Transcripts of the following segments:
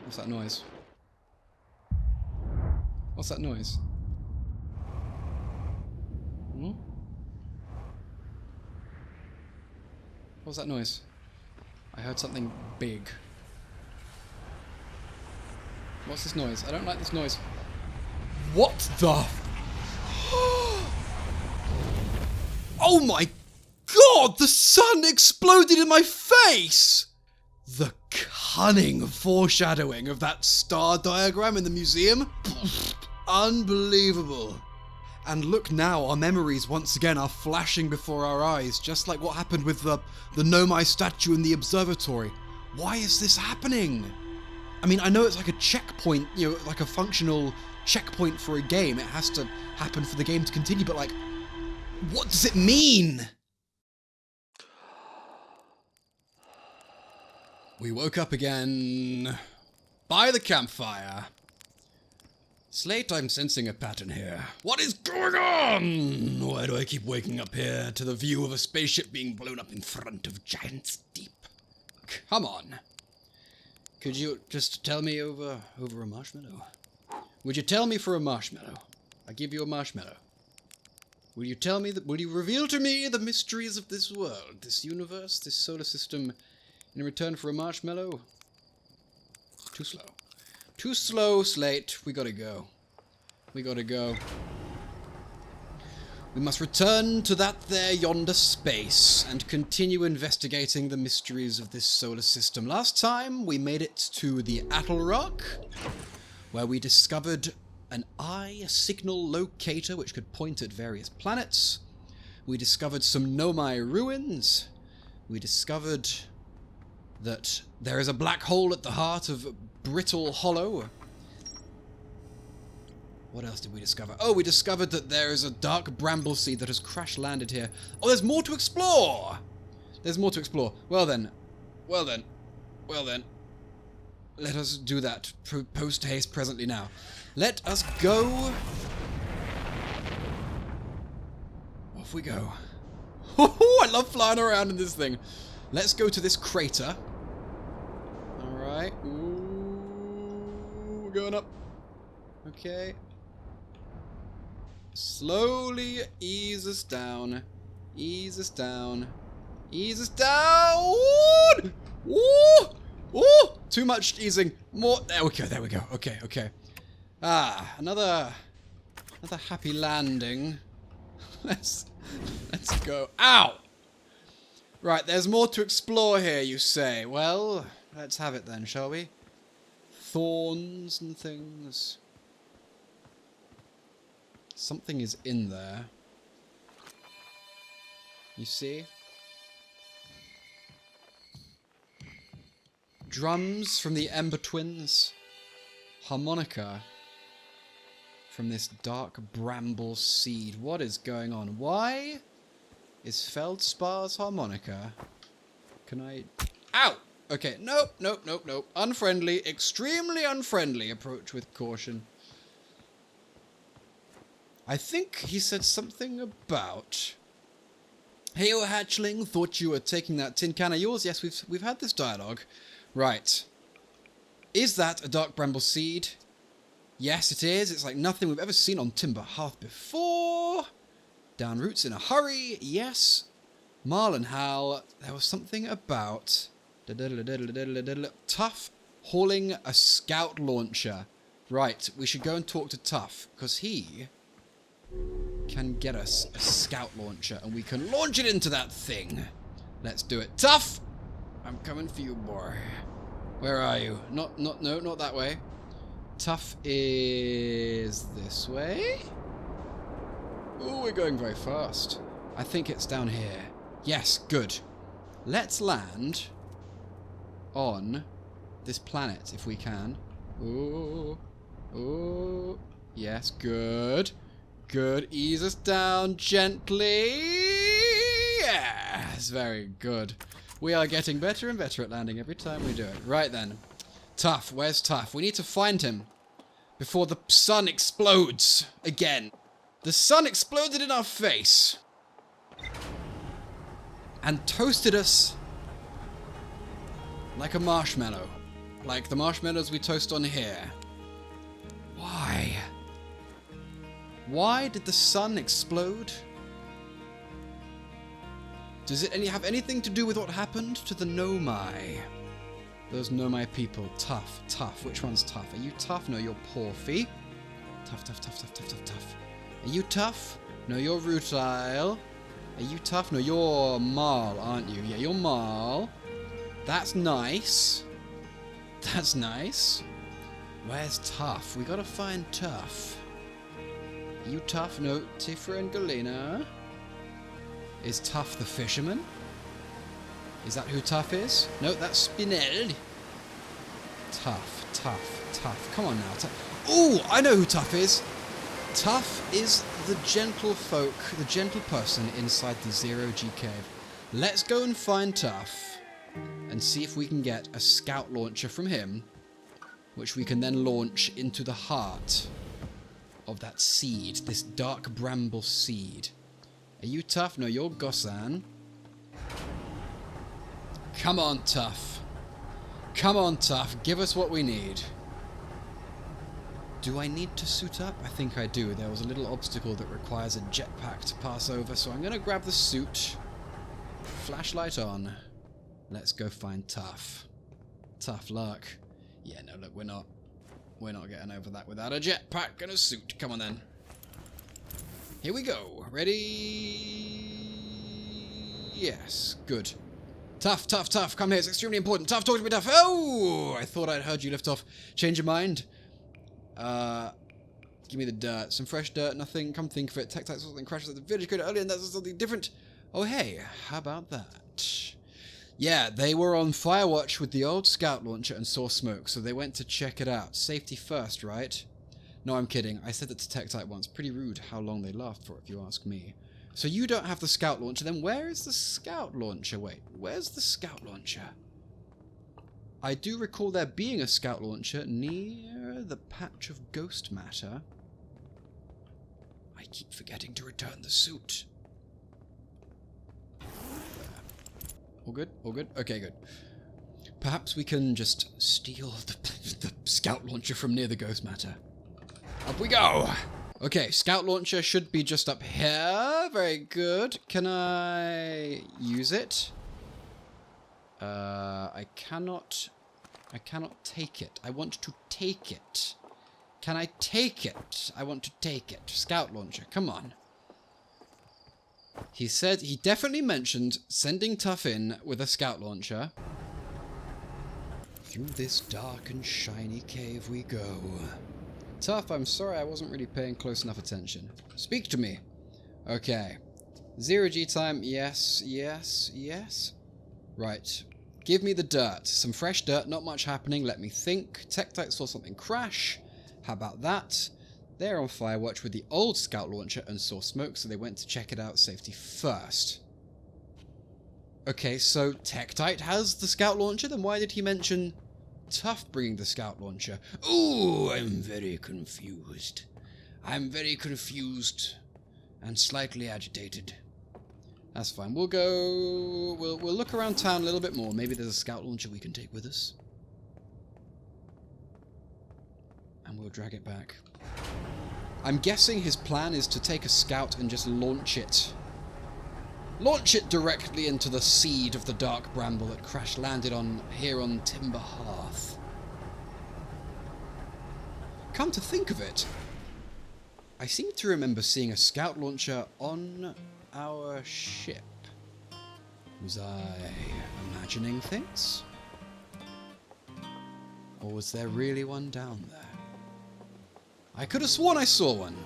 What's that noise? What's that noise? Hmm? What's that noise? I heard something big. What's this noise? I don't like this noise. What the? Oh my god! The sun exploded in my face! The cunning foreshadowing of that star diagram in the museum? Unbelievable. And look now, our memories once again are flashing before our eyes, just like what happened with the Nomai statue in the observatory. Why is this happening? I mean, I know it's like a checkpoint, you know, like a functional checkpoint for a game. It has to happen for the game to continue, but like, what does it mean? We woke up again by the campfire. Slate, I'm sensing a pattern here. What is going on? Why do I keep waking up here to the view of a spaceship being blown up in front of Giant's Deep? Come on. Could you just tell me over a marshmallow? Would you tell me for a marshmallow? I give you a marshmallow. Will you tell me will you reveal to me the mysteries of this world, this universe, this solar system, in return for a marshmallow? Too slow. Too slow, Slate. We gotta go. We gotta go. We must return to that there yonder space and continue investigating the mysteries of this solar system. Last time, we made it to the Atoll Rock, where we discovered an eye signal locator which could point at various planets. We discovered some Nomai ruins. We discovered that there is a black hole at the heart of Brittle Hollow. What else did we discover? Oh, we discovered that there is a dark bramble seed that has crash-landed here. Oh, there's more to explore! There's more to explore. Well then. Well then. Well then. Let us do that. Post-haste presently now. Let us go. Off we go. I love flying around in this thing. Let's go to this crater. Alright. Ooh, we're going up. Okay. Slowly ease us down. Ease us down. Ease us down! Ooh! Ooh! Too much easing. More. There we go, there we go. Okay, okay. Ah, another happy landing. Let's go. Ow! Right, there's more to explore here, you say. Well, let's have it then, shall we? Thorns and things. Something is in there. You see? Drums from the Ember Twins. Harmonica from this dark bramble seed. What is going on? Why is Feldspar's harmonica? Can I... Ow! Okay, nope, nope, nope, nope. Unfriendly, extremely unfriendly. Approach with caution. I think he said something about... Hey, oh, hatchling, thought you were taking that tin can of yours? Yes, we've had this dialogue. Right. Is that a dark bramble seed? Yes, it is. It's like nothing we've ever seen on Timber Hearth before. Down roots in a hurry. Yes. Marlon Hal. There was something about... Tough hauling a scout launcher. Right, we should go and talk to Tough, because he can get us a scout launcher, and we can launch it into that thing. Let's do it. Tough! I'm coming for you, boy. Where are you? No, not that way. Tough is this way. Ooh, we're going very fast. I think it's down here. Yes, good. Let's land on this planet if we can. Ooh. Ooh. Yes, good. Good. Ease us down gently. Yes, very good. We are getting better and better at landing every time we do it. Right then. Tough. Where's Tough? We need to find him before the sun explodes again. The sun exploded in our face and toasted us like a marshmallow. Like the marshmallows we toast on here. Why? Why did the sun explode? Does it have anything to do with what happened to the Nomai? Those Nomai people. Tough, tough. Which one's tough? Are you tough? No, you're Porphy. Tough, tough, tough, tough, tough, tough, tough. Are you tough? No, you're Rutile. Are you tough? No, you're Marl, aren't you? Yeah, you're Marl. That's nice. That's nice. Where's Tough? We gotta find Tough. Are you Tough? No, Tifra and Galena. Is Tough the fisherman? Is that who Tough is? No, that's Spinel. Tough, Tough, Tough. Come on now. Ooh, I know who Tough is. Tough is the gentle folk, the gentle person inside the Zero-G cave. Let's go and find Tough and see if we can get a scout launcher from him, which we can then launch into the heart of that seed, this dark bramble seed. Are you Tough? No, you're Gossan. Come on, Tough. Come on, Tough. Give us what we need. Do I need to suit up? I think I do. There was a little obstacle that requires a jetpack to pass over, so I'm going to grab the suit. Flashlight on. Let's go find Tough. Tough luck. Yeah, no, look, we're not getting over that without a jetpack and a suit. Come on, then. Here we go. Ready? Yes. Good. Tough, Tough, Tough. Come here. It's extremely important. Tough, talk to me, Tough. Oh! I thought I'd heard you lift off. Change your mind? Give me the dirt. Some fresh dirt, nothing. Come think of it. Tectite saw something crashes at the village code earlier and that's something different. Oh, hey. How about that? Yeah, they were on Firewatch with the old scout launcher and saw smoke, so they went to check it out. Safety first, right? No, I'm kidding. I said that to Tectite once. Pretty rude how long they laughed for, if you ask me. So you don't have the scout launcher, then where is the scout launcher? Wait, where's the scout launcher? I do recall there being a scout launcher near the patch of ghost matter. I keep forgetting to return the suit. All good? All good? Okay, good. Perhaps we can just steal the scout launcher from near the ghost matter. Up we go! Okay, scout launcher should be just up here. Very good. Can I use it? I cannot take it. I want to take it. Can I take it? I want to take it. Scout launcher, come on. He said, he definitely mentioned sending Tough in with a scout launcher. Through this dark and shiny cave we go. Tough, I'm sorry I wasn't really paying close enough attention. Speak to me. Okay. Zero-G time, yes, yes, yes. Right. Give me the dirt. Some fresh dirt, not much happening, let me think. Tectite saw something crash. How about that? They're on Firewatch with the old scout launcher and saw smoke, so they went to check it out. Safety first. Okay, so Tectite has the scout launcher, then why did he mention Tough bringing the scout launcher? Ooh, I'm very confused. I'm very confused and slightly agitated. That's fine. We'll go... We'll look around town a little bit more. Maybe there's a scout launcher we can take with us. And we'll drag it back. I'm guessing his plan is to take a scout and just launch it. Launch it directly into the seed of the dark bramble that crash landed on here on Timber Hearth. Come to think of it, I seem to remember seeing a scout launcher on our ship. Was I imagining things? Or was there really one down there? I could have sworn I saw one.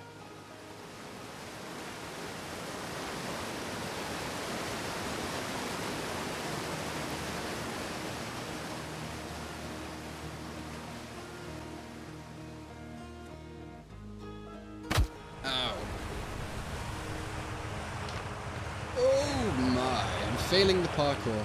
Ow. Oh my, I'm failing the parkour.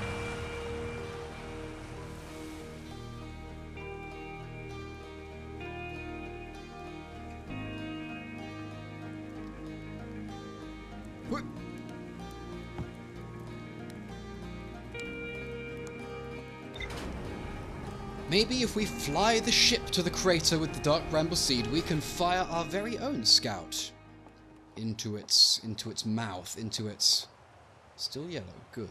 Maybe if we fly the ship to the crater with the Dark Bramble Seed, we can fire our very own scout into its mouth, into its... Still yellow. Good.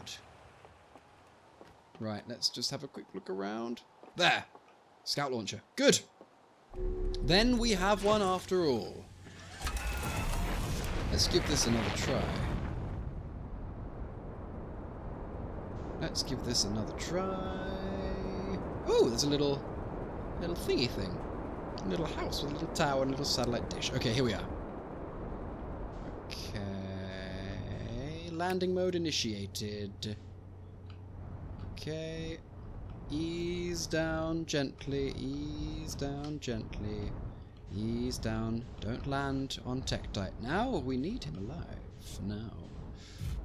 Right, let's just have a quick look around. There! Scout launcher. Good! Then we have one after all. Let's give this another try. Let's give this another try. Oh, there's a little thingy thing. A little house with a little tower and a little satellite dish. Okay, here we are. Okay. Landing mode initiated. Okay. Ease down gently. Ease down gently. Ease down. Don't land on Tektite. Now we need him alive. Now.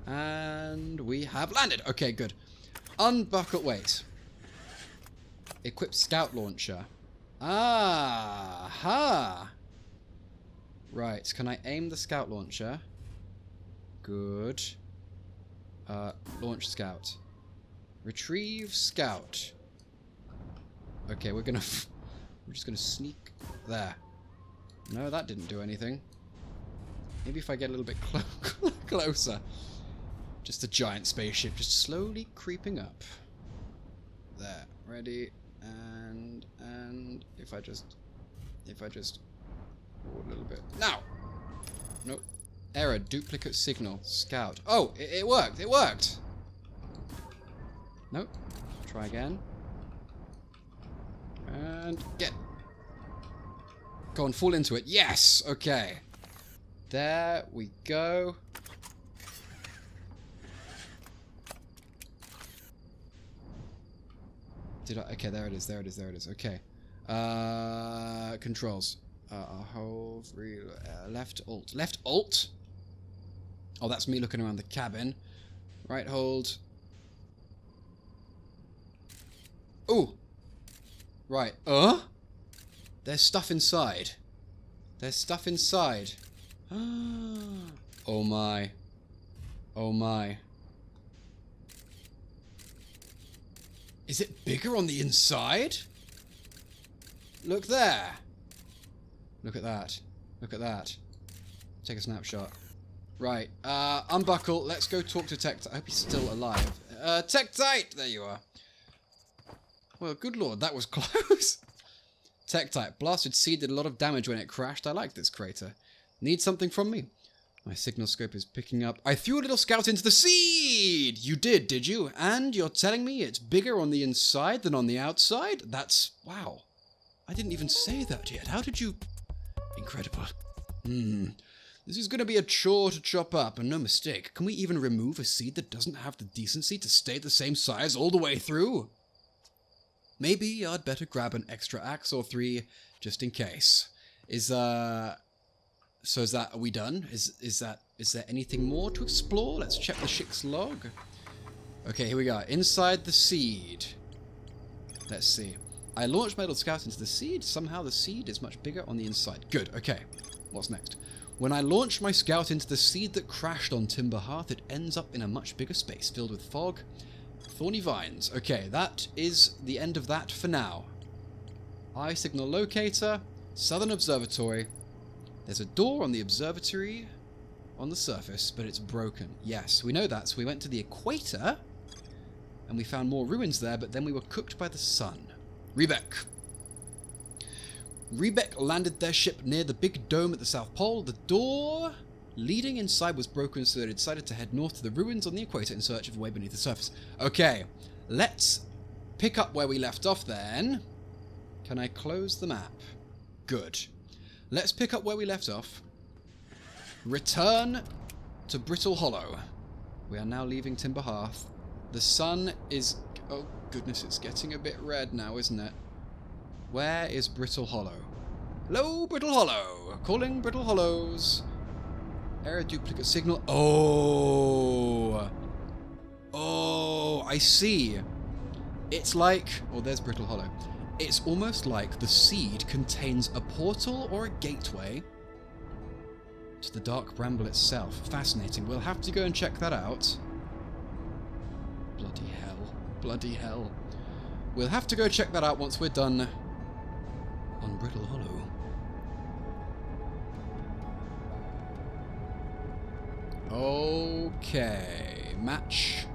And we have landed. Okay, good. Unbuckle. Wait. Equip scout launcher. Ah-ha! Right, can I aim the scout launcher? Good. Launch scout. Retrieve scout. Okay, we're just gonna sneak there. No, that didn't do anything. Maybe if I get a little bit closer. Just a giant spaceship just slowly creeping up. There. Ready. And if I just a little bit. Now! Nope. Error. Duplicate signal. Scout. Oh! It worked! It worked! Nope. Try again. And get. Go on, fall into it. Yes! Okay. There we go. Okay, there it is, there it is, there it is. Okay. Controls. Hold, left alt. Left alt? Oh, that's me looking around the cabin. Right hold. Ooh! Right. There's stuff inside. There's stuff inside. Oh my. Oh my. Is it bigger on the inside? Look there. Look at that. Look at that. Take a snapshot. Right. Unbuckle. Let's go talk to Tektite. I hope he's still alive. Tektite! There you are. Well, good lord, that was close. Tektite. Blasted seed did a lot of damage when it crashed. I like this crater. Need something from me? My signal scope is picking up. I threw a little scout into the seed! You did you? And you're telling me it's bigger on the inside than on the outside? That's... wow. I didn't even say that yet. How did you... Incredible. This is going to be a chore to chop up, and no mistake. Can we even remove a seed that doesn't have the decency to stay the same size all the way through? Maybe I'd better grab an extra axe or 3 just in case. So is that, are we done? Is there anything more to explore? Let's check the ship's log. Okay, here we go. Inside the seed. Let's see. I launched my little scout into the seed. Somehow the seed is much bigger on the inside. Good, okay. What's next? When I launched my scout into the seed that crashed on Timber Hearth, it ends up in a much bigger space filled with fog, thorny vines. Okay, that is the end of that for now. Eye signal locator, Southern Observatory. There's a door on the observatory on the surface, but it's broken. Yes, we know that. So we went to the equator, and we found more ruins there, but then we were cooked by the sun. Rebec. Rebec landed their ship near the big dome at the South Pole. The door leading inside was broken, so they decided to head north to the ruins on the equator in search of a way beneath the surface. Okay, let's pick up where we left off then. Can I close the map? Good. Let's pick up where we left off. Return to Brittle Hollow. We are now leaving Timber Hearth. The sun is... oh goodness, it's getting a bit red now, isn't it? Where is Brittle Hollow? Hello, Brittle Hollow! Calling Brittle Hollows. Error duplicate signal. Oh! Oh, I see. It's like... oh, there's Brittle Hollow. It's almost like the seed contains a portal or a gateway to the Dark Bramble itself. Fascinating. We'll have to go and check that out. Bloody hell. Bloody hell. We'll have to go check that out once we're done on Brittle Hollow. Okay. Match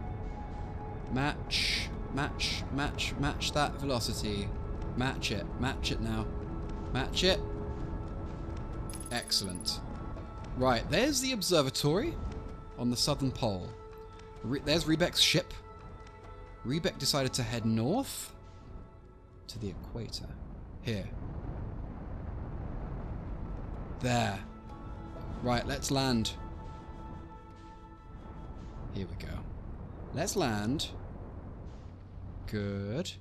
that velocity. Match it now. Match it. Excellent. Right, there's the observatory on the southern pole. There's Rebek's ship. Rebek decided to head north to the equator. Here. There. Right, let's land. Here we go. Let's land. Good.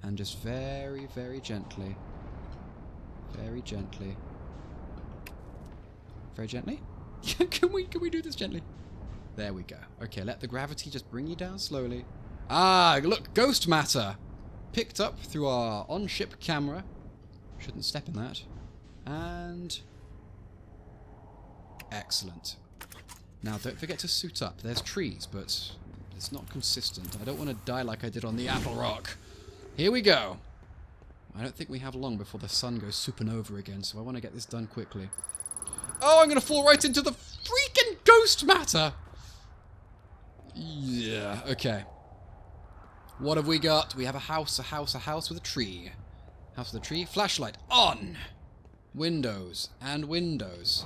And just very, very gently. Very gently. Very gently? Can we do this gently? There we go. Okay, let the gravity just bring you down slowly. Ah, look, ghost matter! Picked up through our on-ship camera. Shouldn't step in that. And... excellent. Now, don't forget to suit up. There's trees, but it's not consistent. I don't want to die like I did on the Apple Rock. Here we go. I don't think we have long before the sun goes supernova again, so I want to get this done quickly. Oh, I'm going to fall right into the freaking ghost matter! Yeah, okay. What have we got? We have a house with a tree. House with a tree. Flashlight on! Windows and windows.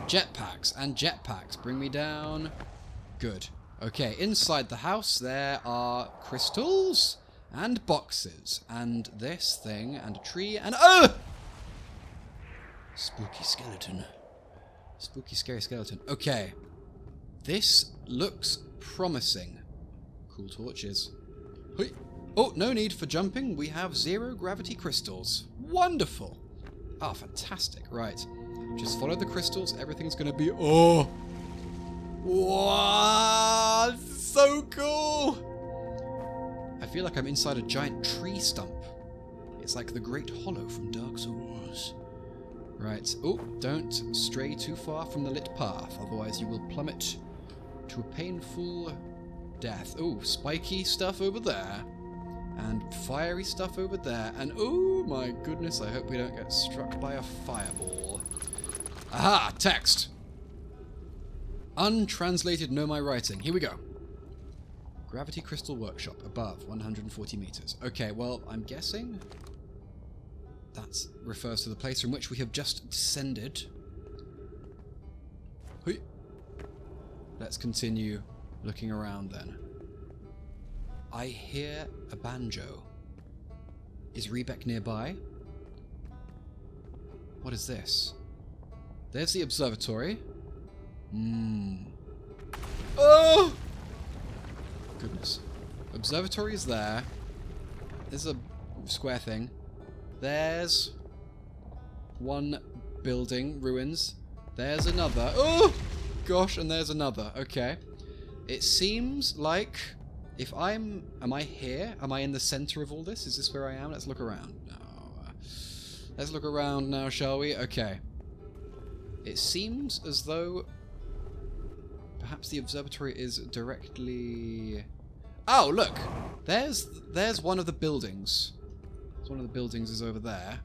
Jetpacks and jetpacks. Bring me down. Good. Okay, inside the house there are crystals and boxes and this thing and a tree and... oh! Spooky skeleton. Spooky, scary skeleton. Okay. This looks promising. Cool torches. Hey. Oh, no need for jumping. We have 0 gravity crystals. Wonderful. Ah, fantastic. Right. Just follow the crystals. Everything's going to be... oh! Wow! So cool! I feel like I'm inside a giant tree stump. It's like the Great Hollow from Dark Souls. Right. Oh, don't stray too far from the lit path, otherwise you will plummet to a painful death. Oh, spiky stuff over there. And fiery stuff over there. And oh my goodness, I hope we don't get struck by a fireball. Aha! Text! Untranslated know my writing. Here we go. Gravity Crystal Workshop, above 140 meters. Okay, well, I'm guessing that refers to the place from which we have just descended. Hey. Let's continue looking around then. I hear a banjo. Is Rebek nearby? What is this? There's the observatory. Oh! Goodness. Observatory is there. There's a square thing. There's one building, ruins. There's another. Oh! Gosh, and there's another. Okay. It seems like if am I here? Am I in the center of all this? Is this where I am? Let's look around. No. Let's look around now, shall we? Okay. It seems as though perhaps the observatory is directly... oh, look! There's one of the buildings. One of the buildings is over there.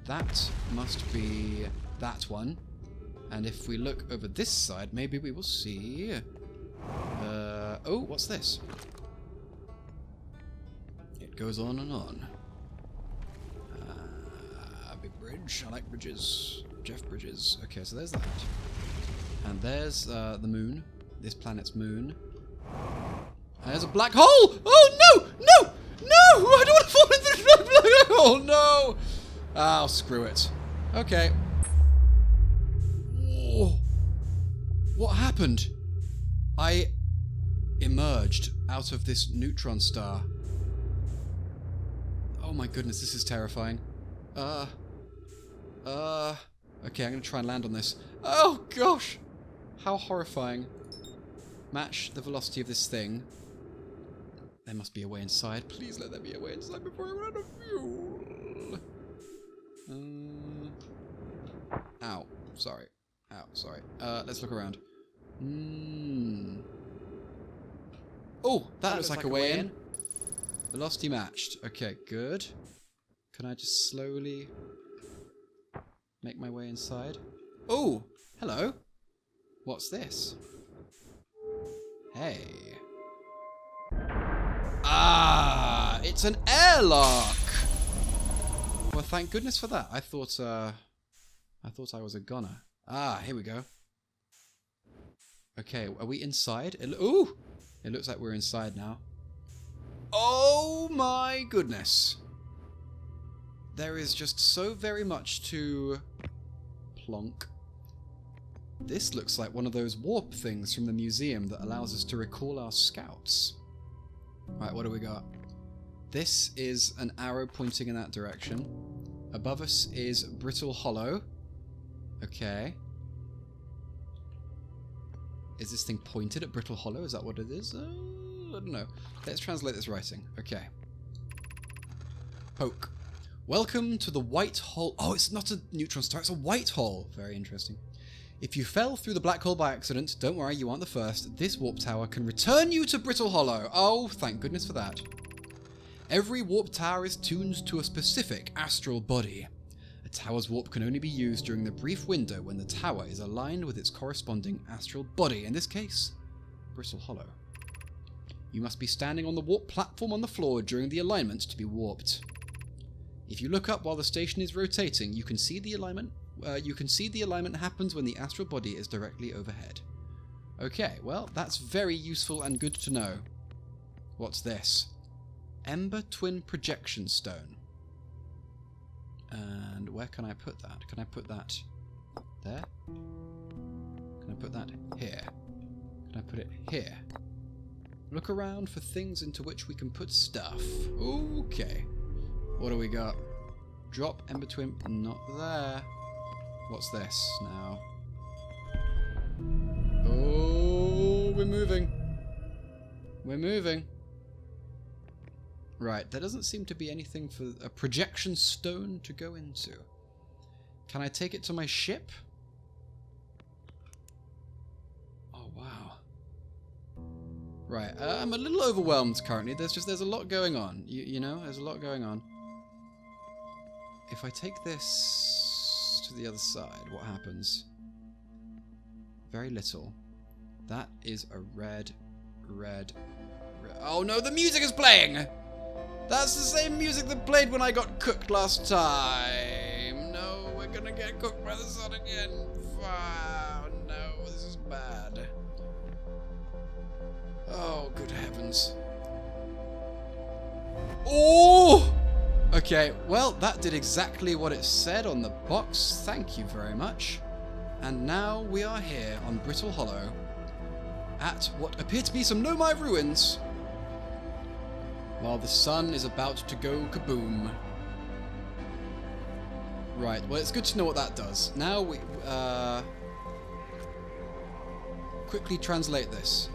That must be that one. And if we look over this side, maybe we will see... oh, what's this? It goes on and on. A big bridge. I like bridges. Jeff Bridges. Okay, so there's that. And there's the moon. This planet's moon. There's a black hole! Oh, no! No! No! I don't want to fall into the black hole! No! Oh, screw it. Okay. Whoa. What happened? I emerged out of this neutron star. Oh my goodness, this is terrifying. Okay, I'm gonna try and land on this. Oh gosh! How horrifying. Match the velocity of this thing. There must be a way inside. Please let there be a way inside before I run out of fuel. Ow. Sorry. Ow, sorry. Let's look around. Oh, that looks like a way in. Velocity matched. Okay, good. Can I just slowly make my way inside? Oh, hello. What's this? Hey. Ah, it's an airlock. Well, thank goodness for that. I thought I was a goner. Ah, here we go. Okay, are we inside? Ooh! It looks like we're inside now. Oh my goodness. There is just so very much to plonk. This looks like one of those warp things from the museum that allows us to recall our scouts. Right, what do we got? This is an arrow pointing in that direction. Above us is Brittle Hollow. Okay. Is this thing pointed at Brittle Hollow? Is that what it is? I don't know. Let's translate this writing. Okay. Poke. Welcome to the white hole. Oh, it's not a neutron star. It's a white hole. Very interesting. If you fell through the black hole by accident, don't worry, you aren't the first. This warp tower can return you to Brittle Hollow. Oh, thank goodness for that. Every warp tower is tuned to a specific astral body. A tower's warp can only be used during the brief window when the tower is aligned with its corresponding astral body, in this case, Brittle Hollow. You must be standing on the warp platform on the floor during the alignment to be warped. If you look up while the station is rotating, you can see the alignment. The alignment happens when the astral body is directly overhead. Okay, well, that's very useful and good to know. What's this? Ember Twin Projection Stone. And where can I put that? Can I put that there? Can I put that here? Can I put it here? Look around for things into which we can put stuff. Okay. What do we got? Drop Ember Twin. Not there. What's this now? Oh, we're moving. We're moving. Right, there doesn't seem to be anything for a projection stone to go into. Can I take it to my ship? Oh, wow. Right, I'm a little overwhelmed currently. There's a lot going on. You know, there's a lot going on. If I take this to the other side, what happens? Very little. That is a red. Oh no, the music is playing! That's the same music that played when I got cooked last time. No, we're gonna get cooked by the sun again. Oh no, this is bad. Oh, good heavens. Oh! Okay, well, that did exactly what it said on the box. Thank you very much. And now we are here on Brittle Hollow at what appear to be some Nomai ruins, while the sun is about to go kaboom. Right, well, it's good to know what that does. Now we quickly translate this.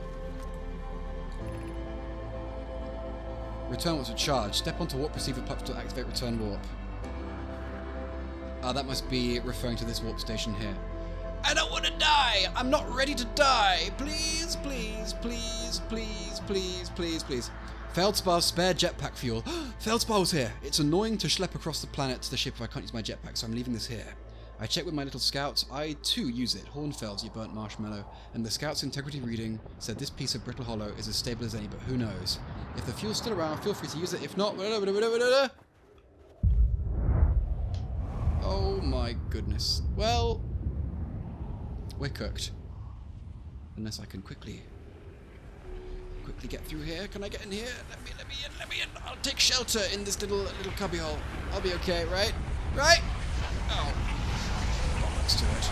Return warp to charge. Step onto warp receiver platform to activate return warp. That must be referring to this warp station here. I don't want to die! I'm not ready to die! Please, please, please, please, please, please, please. Feldspar's spare jetpack fuel. Feldspar was here! It's annoying to schlep across the planet to the ship if I can't use my jetpack, so I'm leaving this here. I checked with my little scouts. I, too, use it. Hornfels, you burnt marshmallow. And the scout's integrity reading said this piece of Brittle Hollow is as stable as any, but who knows? If the fuel's still around, feel free to use it. If not... Oh my goodness. Well... we're cooked. Unless I can quickly get through here. Can I get in here? Let me in. I'll take shelter in this little cubbyhole. I'll be okay, right? Right? Oh. Let's do it.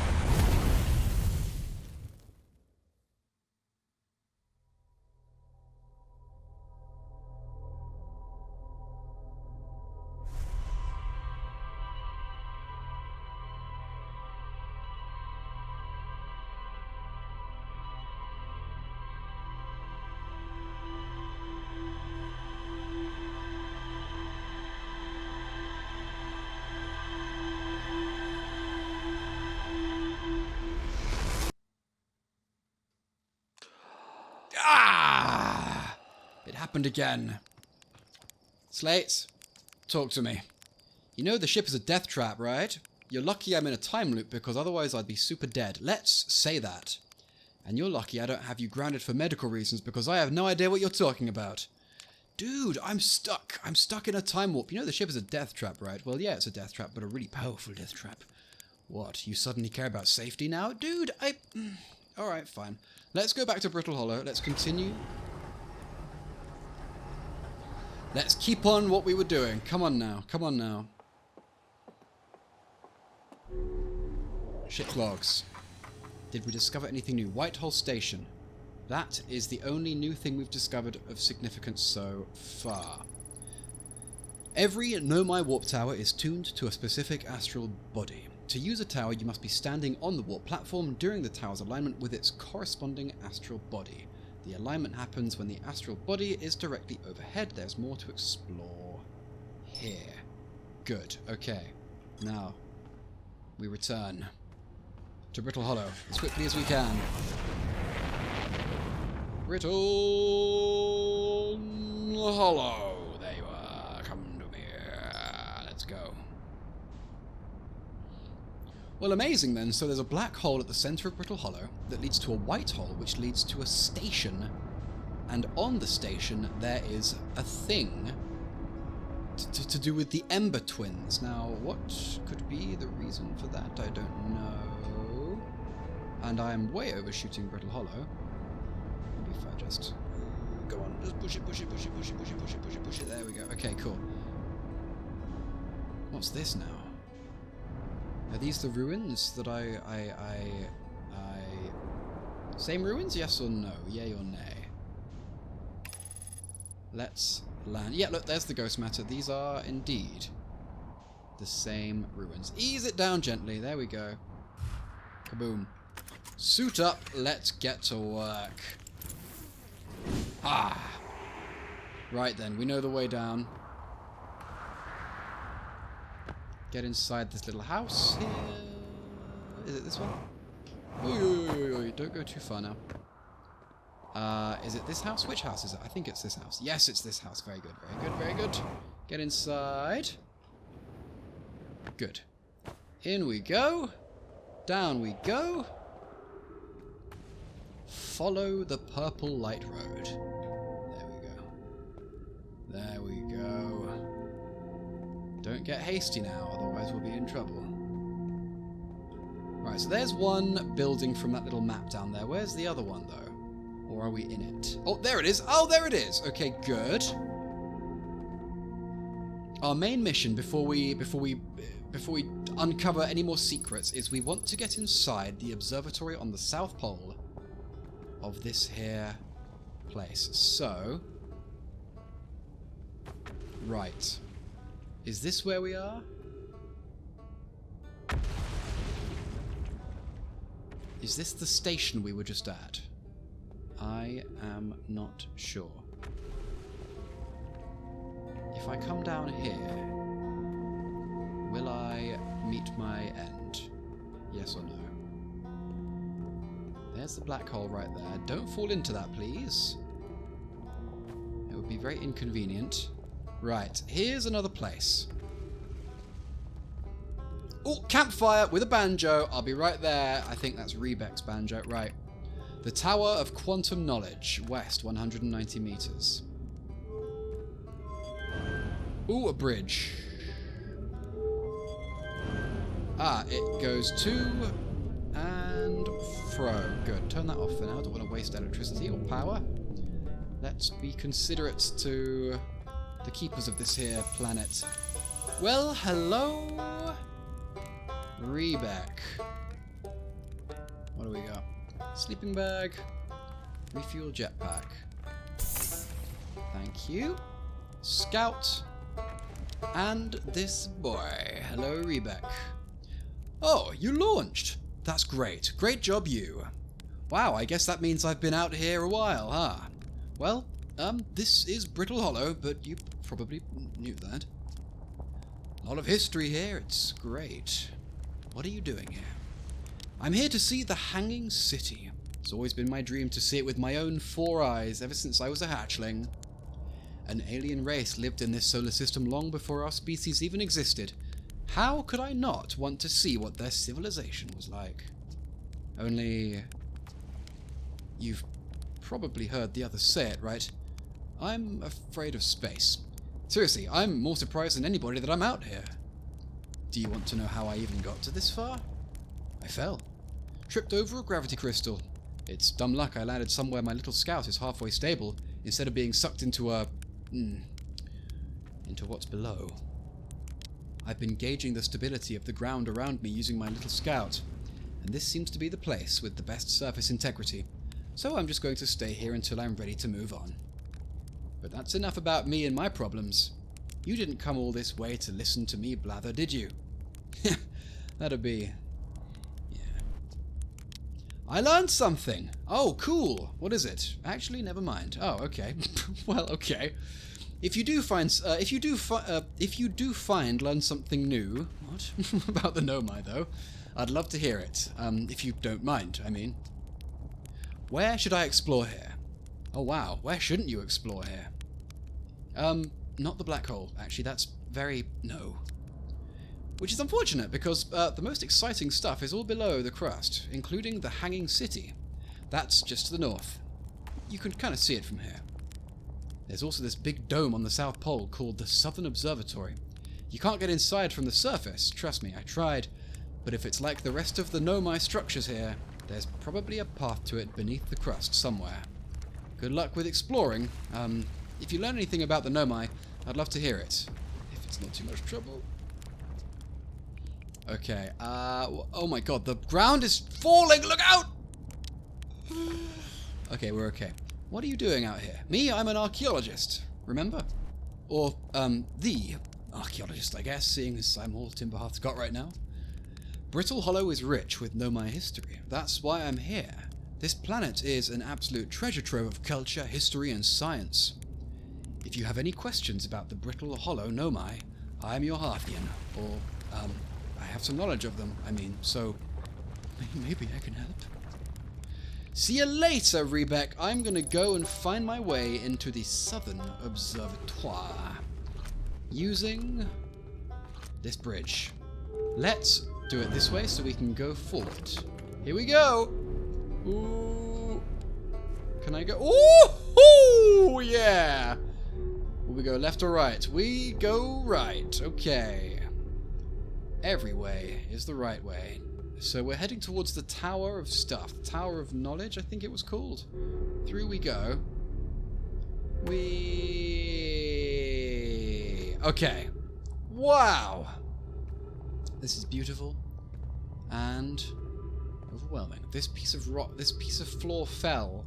It happened again. Slate, talk to me. You know the ship is a death trap, right? You're lucky I'm in a time loop because otherwise I'd be super dead. Let's say that. And you're lucky I don't have you grounded for medical reasons because I have no idea what you're talking about. Dude, I'm stuck. I'm stuck in a time warp. You know the ship is a death trap, right? Well, yeah, it's a death trap, but a really powerful death trap. What, you suddenly care about safety now? Dude, Alright, fine. Let's go back to Brittle Hollow. Let's continue. Let's keep on what we were doing. Come on now. Come on now. Ship logs. Did we discover anything new? Whitehall Station. That is the only new thing we've discovered of significance so far. Every Nomai warp tower is tuned to a specific astral body. To use a tower, you must be standing on the warp platform during the tower's alignment with its corresponding astral body. The alignment happens when the astral body is directly overhead. There's more to explore here. Good. Okay. Now, we return to Brittle Hollow as quickly as we can. Brittle Hollow. There you are. Come to me. Let's go. Well, amazing then. So there's a black hole at the center of Brittle Hollow that leads to a white hole, which leads to a station. And on the station, there is a thing to do with the Ember Twins. Now, what could be the reason for that? I don't know. And I am way overshooting Brittle Hollow. Maybe if I just go on, just push it, push it, push it, push it, push it, push it, push it, push it. There we go. Okay, cool. What's this now? Are these the ruins that I Same ruins? Yes or no? Yay or nay? Let's land. Yeah, look, there's the ghost matter. These are indeed the same ruins. Ease it down gently. There we go. Kaboom. Suit up. Let's get to work. Ah. Right then, we know the way down. Get inside this little house here. Is it this one? Ooh, don't go too far now. Is it this house? Which house is it? I think it's this house. Yes, it's this house. Very good, very good, very good. Get inside. Good. In we go. Down we go. Follow the purple light road. There we go. There we go. Don't get hasty now, otherwise we'll be in trouble. Right, so there's one building from that little map down there. Where's the other one, though? Or are we in it? Oh, there it is! Oh, there it is! Okay, good. Our main mission before we uncover any more secrets is we want to get inside the observatory on the South Pole of this here place. So... Right. Is this where we are? Is this the station we were just at? I am not sure. If I come down here, will I meet my end? Yes or no? There's the black hole right there. Don't fall into that, please. It would be very inconvenient. Right, here's another place. Oh, campfire with a banjo. I'll be right there. I think that's Rebek's banjo. Right. The Tower of Quantum Knowledge, west 190 meters. Ooh, a bridge. Ah, it goes to and fro. Good. Turn that off for now. Don't want to waste electricity or power. Let's be considerate to the keepers of this here planet. Well, hello, Rebek. What do we got? Sleeping bag. Refuel jetpack. Thank you. Scout. And this boy. Hello, Rebek. Oh, you launched. That's great. Great job, you. Wow, I guess that means I've been out here a while, huh? Well, this is Brittle Hollow, but you probably knew that. A lot of history here. It's great. What are you doing here? I'm here to see the Hanging City. It's always been my dream to see it with my own 4 eyes ever since I was a hatchling. An alien race lived in this solar system long before our species even existed. How could I not want to see what their civilization was like? Only... you've probably heard the others say it, right? I'm afraid of space. Seriously, I'm more surprised than anybody that I'm out here. Do you want to know how I even got to this far? I fell. Tripped over a gravity crystal. It's dumb luck I landed somewhere my little scout is halfway stable, instead of being sucked into into what's below. I've been gauging the stability of the ground around me using my little scout, and this seems to be the place with the best surface integrity, so I'm just going to stay here until I'm ready to move on. But that's enough about me and my problems. You didn't come all this way to listen to me blather, did you? That'd be... yeah. I learned something! Oh, cool! What is it? Actually, never mind. Oh, okay. Well, okay. If you do find learn something new... What? About the Nomai, though. I'd love to hear it. If you don't mind, I mean. Where should I explore here? Oh, wow. Where shouldn't you explore here? Not the black hole. Actually, that's very... no. Which is unfortunate, because the most exciting stuff is all below the crust, including the Hanging City. That's just to the north. You can kind of see it from here. There's also this big dome on the South Pole called the Southern Observatory. You can't get inside from the surface, trust me, I tried. But if it's like the rest of the Nomai structures here, there's probably a path to it beneath the crust somewhere. Good luck with exploring. If you learn anything about the Nomai, I'd love to hear it. If it's not too much trouble. Okay, oh my god, the ground is falling! Look out! Okay, we're okay. What are you doing out here? Me, I'm an archaeologist, remember? Or, the archaeologist, I guess, seeing as I'm all Timberhearth's got right now. Brittle Hollow is rich with Nomai history. That's why I'm here. This planet is an absolute treasure trove of culture, history, and science. If you have any questions about the Brittle Hollow Nomai, I'm your Hearthian, or, I have some knowledge of them, I mean, so maybe I can help. See you later, Rebec. I'm gonna go and find my way into the Southern Observatoire using this bridge. Let's do it this way so we can go forward. Here we go. Ooh. Can I go? Ooh, yeah. Will we go left or right? We go right. Okay. Every way is the right way. So we're heading towards the Tower of Stuff. The Tower of Knowledge, I think it was called. Through we go. Okay. Wow. This is beautiful. And overwhelming. This piece of rock, this piece of floor fell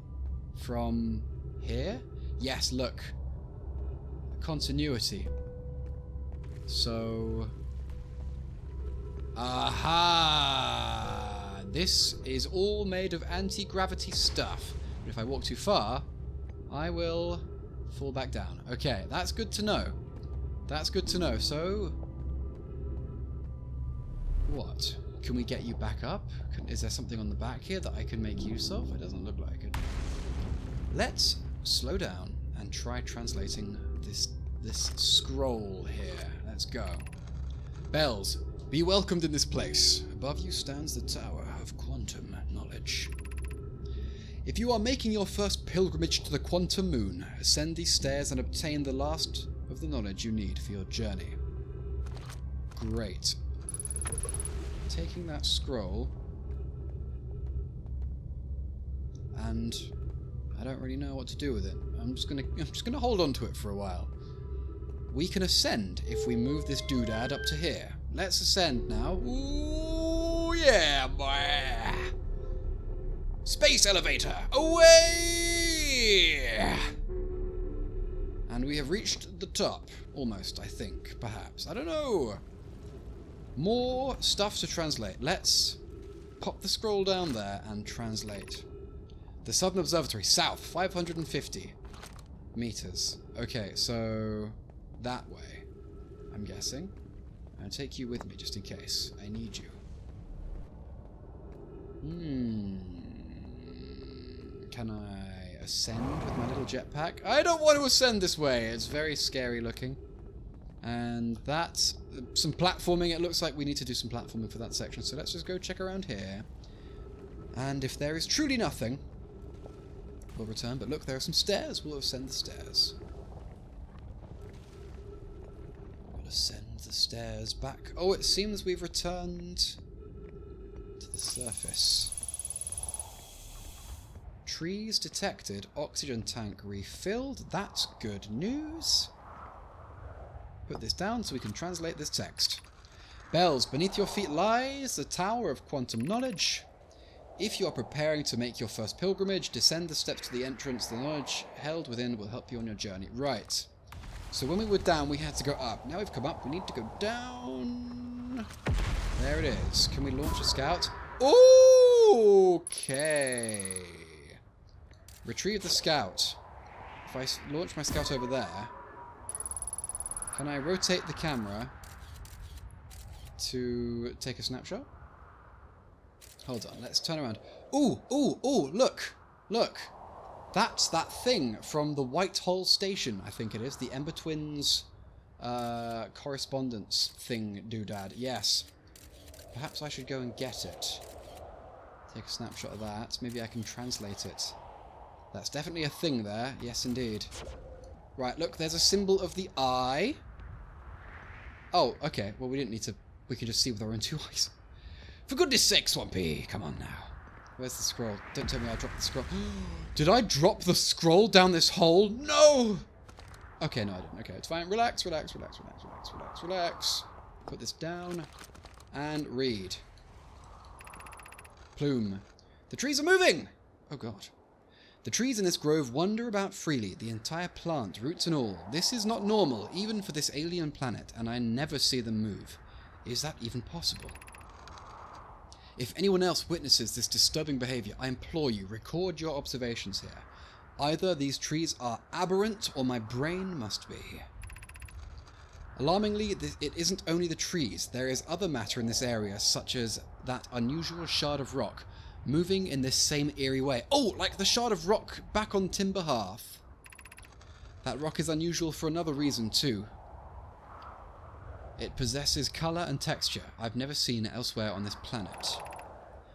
from here? Yes, look. Continuity. So... aha! This is all made of anti-gravity stuff. But if I walk too far, I will fall back down. Okay, that's good to know. That's good to know. So... what? Can we get you back up? Is there something on the back here that I can make use of? It doesn't look like it. Let's slow down and try translating this scroll here. Let's go. Bells, be welcomed in this place. Above you stands the Tower of Quantum Knowledge. If you are making your first pilgrimage to the Quantum Moon, ascend these stairs and obtain the last of the knowledge you need for your journey. Great. Taking that scroll, and I don't really know what to do with it. I'm just gonna hold on to it for a while. We can ascend if we move this doodad up to here. Let's ascend now. Ooh, yeah, boy! Space elevator, away! And we have reached the top, almost. I think, perhaps. I don't know. More stuff to translate. Let's pop the scroll down there and translate. The Southern Observatory, south, 550 meters. Okay, so that way, I'm guessing. I'll take you with me just in case. I need you. Can I... ascend with my little jetpack. I don't want to ascend this way. It's very scary looking. And that's some platforming. It looks like we need to do some platforming for that section. So let's just go check around here. And if there is truly nothing, we'll return. But look, there are some stairs. We'll ascend the stairs. We'll ascend the stairs back. Oh, it seems we've returned to the surface. Trees detected. Oxygen tank refilled. That's good news. Put this down so we can translate this text. Bells, beneath your feet lies the Tower of Quantum Knowledge. If you are preparing to make your first pilgrimage, descend the steps to the entrance. The knowledge held within will help you on your journey. Right. So when we were down, we had to go up. Now we've come up, we need to go down. There it is. Can we launch a scout? Okay. Retrieve the scout. If I launch my scout over there, can I rotate the camera to take a snapshot? Hold on, let's turn around. Ooh, ooh, ooh, look, look. That's that thing from the Whitehall station, I think it is. The Ember Twins correspondence thing doodad. Yes. Perhaps I should go and get it. Take a snapshot of that. Maybe I can translate it. That's definitely a thing there. Yes, indeed. Right, look, there's a symbol of the eye. Oh, okay. Well, we didn't need to... We could just see with our own two eyes. For goodness sake, Swampy! Come on now. Where's the scroll? Don't tell me I dropped the scroll. Did I drop the scroll down this hole? No! Okay, no, I didn't. Okay, it's fine. Relax, relax, relax, relax, relax, relax, relax. Put this down. And read. Plume. The trees are moving! Oh, God. The trees in this grove wander about freely, the entire plant, roots and all. This is not normal, even for this alien planet, and I never see them move. Is that even possible? If anyone else witnesses this disturbing behavior, I implore you, record your observations here. Either these trees are aberrant, or my brain must be. Alarmingly, it isn't only the trees. There is other matter in this area, such as that unusual shard of rock, moving in this same eerie way. Oh, like the shard of rock back on Timber Hearth. That rock is unusual for another reason, too. It possesses colour and texture I've never seen elsewhere on this planet.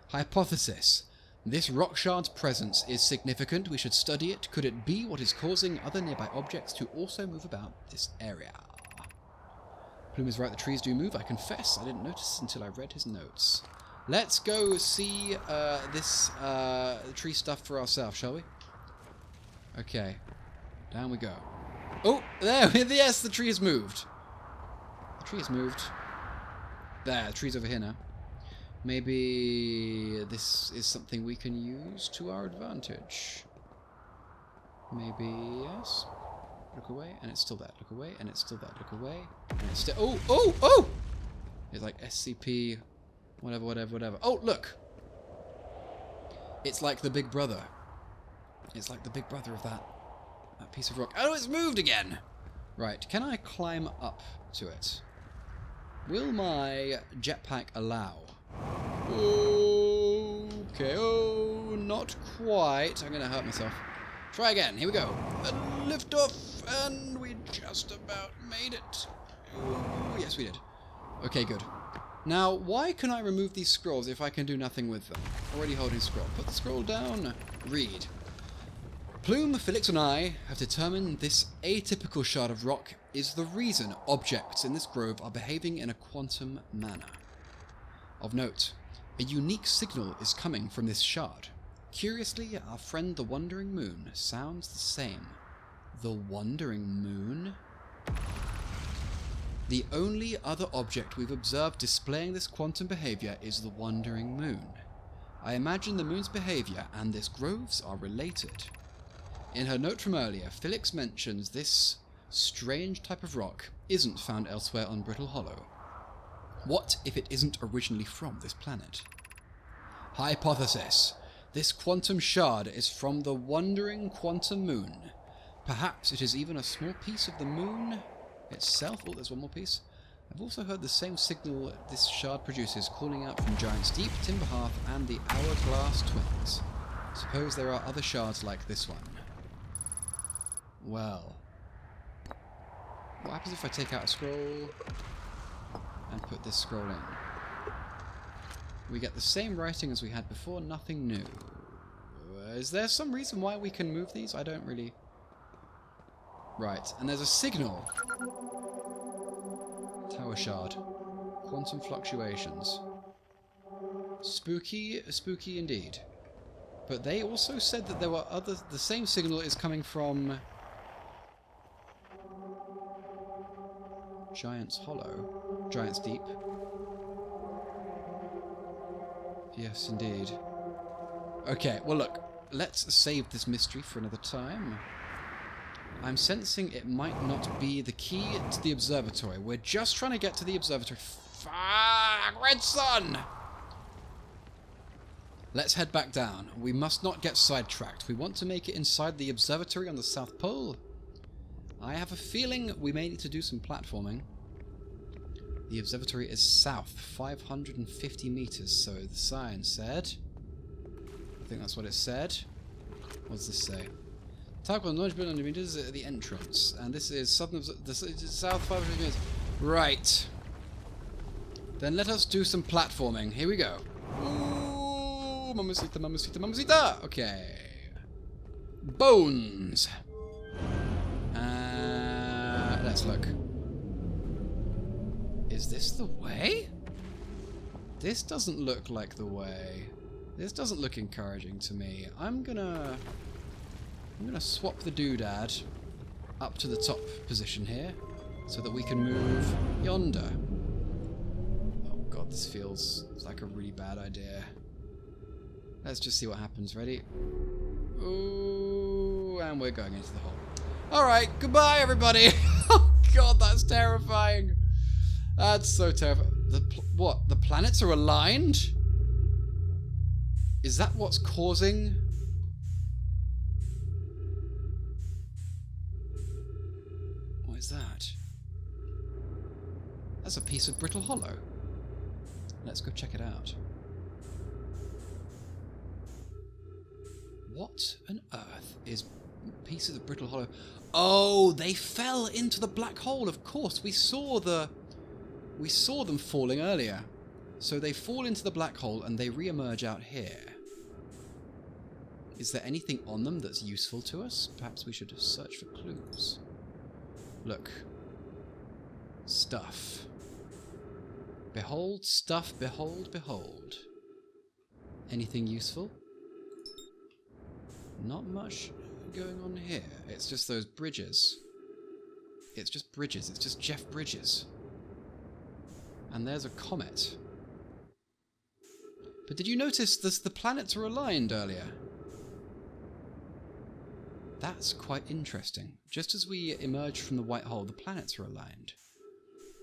Hypothesis. This rock shard's presence is significant. We should study it. Could it be what is causing other nearby objects to also move about this area? Plume is right, the trees do move. I confess, I didn't notice until I read his notes. Let's go see this tree stuff for ourselves, shall we? Okay. Down we go. Oh, there, yes, the tree has moved. The tree has moved. There, the tree's over here now. Maybe this is something we can use to our advantage. Maybe, yes. Look away, and it's still there. Look away, and it's still there. Look away, and it's still... Oh, oh, oh! It's like SCP, whatever, whatever, whatever. Oh, look! It's like the big brother. It's like the big brother of that piece of rock. Oh, it's moved again! Right, can I climb up to it? Will my jetpack allow? Okay, oh, not quite. I'm going to hurt myself. Try again. Here we go. And lift off, and we just about made it. Ooh, yes, we did. Okay, good. Now, why can I remove these scrolls if I can do nothing with them? Already holding scroll. Put the scroll down. Read. Plume, Felix, and I have determined this atypical shard of rock is the reason objects in this grove are behaving in a quantum manner. Of note, a unique signal is coming from this shard. Curiously, our friend the Wandering Moon sounds the same. The Wandering Moon? The only other object we've observed displaying this quantum behavior is the Wandering Moon. I imagine the moon's behavior and this grove's are related. In her note from earlier, Felix mentions this strange type of rock isn't found elsewhere on Brittle Hollow. What if it isn't originally from this planet? Hypothesis. This quantum shard is from the Wandering Quantum Moon. Perhaps it is even a small piece of the moon itself. Oh, there's one more piece. I've also heard the same signal this shard produces calling out from Giant's Deep, Timber Hearth, and the Hourglass Twins. Suppose there are other shards like this one. Well. What happens if I take out a scroll and put this scroll in? We get the same writing as we had before, nothing new. Is there some reason why we can move these? I don't really... Right, and there's a signal. Tower shard. Quantum fluctuations. Spooky, spooky indeed. But they also said that there were other... The same signal is coming from... Giant's Hollow. Giant's Deep. Yes, indeed. Okay, well look. Let's save this mystery for another time. I'm sensing it might not be the key to the observatory. We're just trying to get to the observatory. Fuck! Red Sun! Let's head back down. We must not get sidetracked. We want to make it inside the observatory on the South Pole. I have a feeling we may need to do some platforming. The observatory is south, 550 meters, so the sign said. I think that's what it said. What does this say? Tower 900 meters at the entrance, and this is southern, south 500 meters. Right. Then let us do some platforming. Here we go. Ooh, mamacita, mamacita, mamacita. Okay. Bones. Let's look. Is this the way? This doesn't look like the way. This doesn't look encouraging to me. I'm gonna swap the doodad up to the top position here so that we can move yonder. Oh god, this feels like a really bad idea. Let's just see what happens. Ready? Ooh, and we're going into the hole. Alright, goodbye everybody! Oh god, that's terrifying! That's so terrifying. What? The planets are aligned? Is that what's causing... What is that? That's a piece of brittle hollow. Let's go check it out. What on earth is pieces of brittle hollow? Oh, they fell into the black hole. Of course, we saw them falling earlier. So they fall into the black hole and they re-emerge out here. Is there anything on them that's useful to us? Perhaps we should search for clues. Look. Stuff. Behold, stuff, behold, behold. Anything useful? Not much going on here. It's just those bridges. It's just bridges. It's just Jeff Bridges. And there's a comet. But did you notice the planets were aligned earlier? That's quite interesting. Just as we emerged from the white hole, the planets are aligned.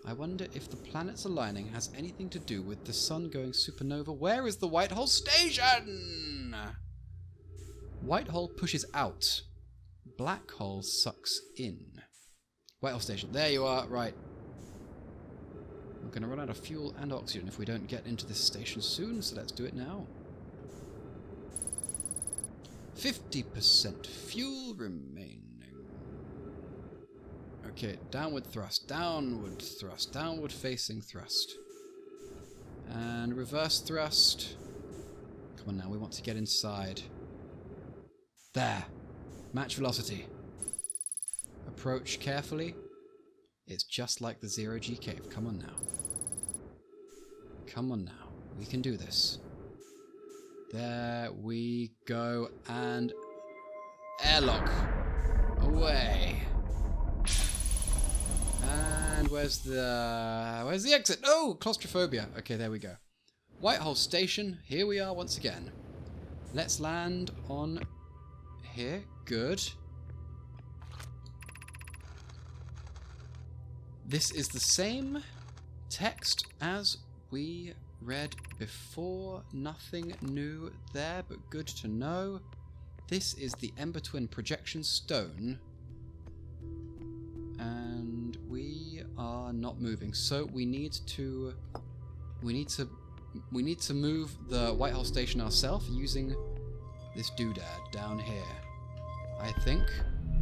I wonder if the planets aligning has anything to do with the sun going supernova. Where is the white hole station? White hole pushes out. Black hole sucks in. White hole station. There you are. Right. We're going to run out of fuel and oxygen if we don't get into this station soon, so let's do it now. 50% fuel remaining. Okay, downward thrust, downward thrust, downward facing thrust. And reverse thrust. Come on now, we want to get inside. There. Match velocity. Approach carefully. It's just like the zero-G cave. Come on now. Come on now. We can do this. There we go. And airlock. Away. And where's the exit? Oh, claustrophobia. Okay, there we go. Whitehole Station. Here we are once again. Let's land on here. Good. This is the same text as we read before. Nothing new there, but good to know. This is the Ember Twin projection stone. And we are not moving. So we need to move the Whitehall Station ourselves using this doodad down here. I think.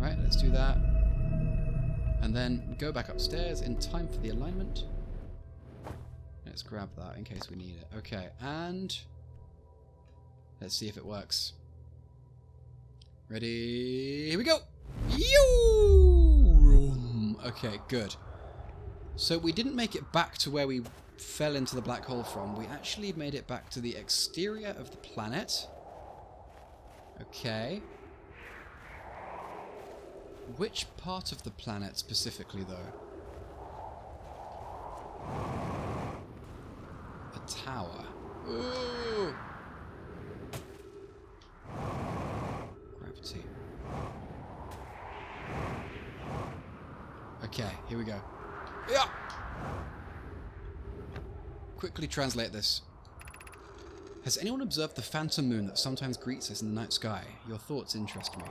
Right, let's do that. And then go back upstairs in time for the alignment. Let's grab that in case we need it. Okay, and let's see if it works. Ready? Here we go! Yoo! Okay, good. So we didn't make it back to where we fell into the black hole from. We actually made it back to the exterior of the planet. Okay. Which part of the planet specifically, though? A tower. Ooh! Gravity. Okay, here we go. Yeah! Quickly translate this. Has anyone observed the phantom moon that sometimes greets us in the night sky? Your thoughts interest me.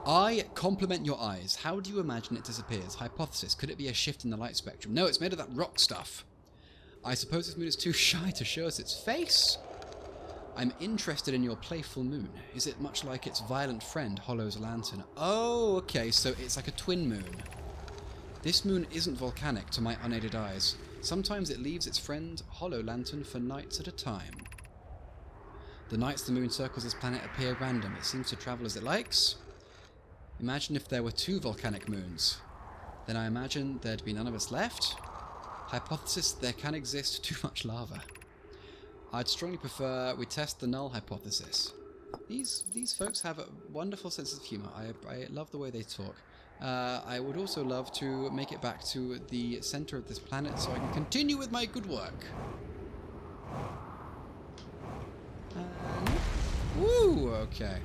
I compliment your eyes. How do you imagine it disappears? Hypothesis. Could it be a shift in the light spectrum? No, it's made of that rock stuff. I suppose this moon is too shy to show us its face. I'm interested in your playful moon. Is it much like its violent friend, Hollow's lantern? Oh, okay, so it's like a twin moon. This moon isn't volcanic to my unaided eyes. Sometimes it leaves its friend, Hollow Lantern, for nights at a time. The nights the moon circles this planet appear random. It seems to travel as it likes. Imagine if there were 2 volcanic moons. Then I imagine there'd be none of us left. Hypothesis, there can exist too much lava. I'd strongly prefer we test the null hypothesis. These folks have a wonderful sense of humour. I love the way they talk. I would also love to make it back to the centre of this planet so I can continue with my good work. Woo! Okay.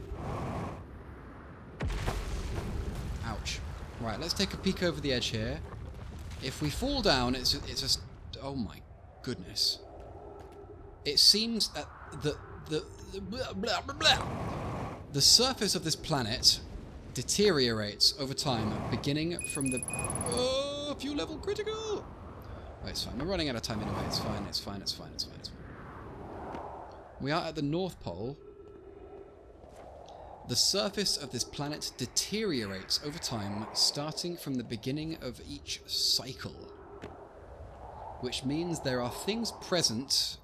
Ouch. Right, let's take a peek over the edge here. If we fall down, it's just... Oh my goodness. It seems that the surface of this planet deteriorates over time, beginning from the... Oh, fuel level critical! Right, it's fine. We're running out of time anyway. It's fine, it's fine, it's fine, it's fine, it's fine. We are at the North Pole. The surface of this planet deteriorates over time, starting from the beginning of each cycle. Which means there are things present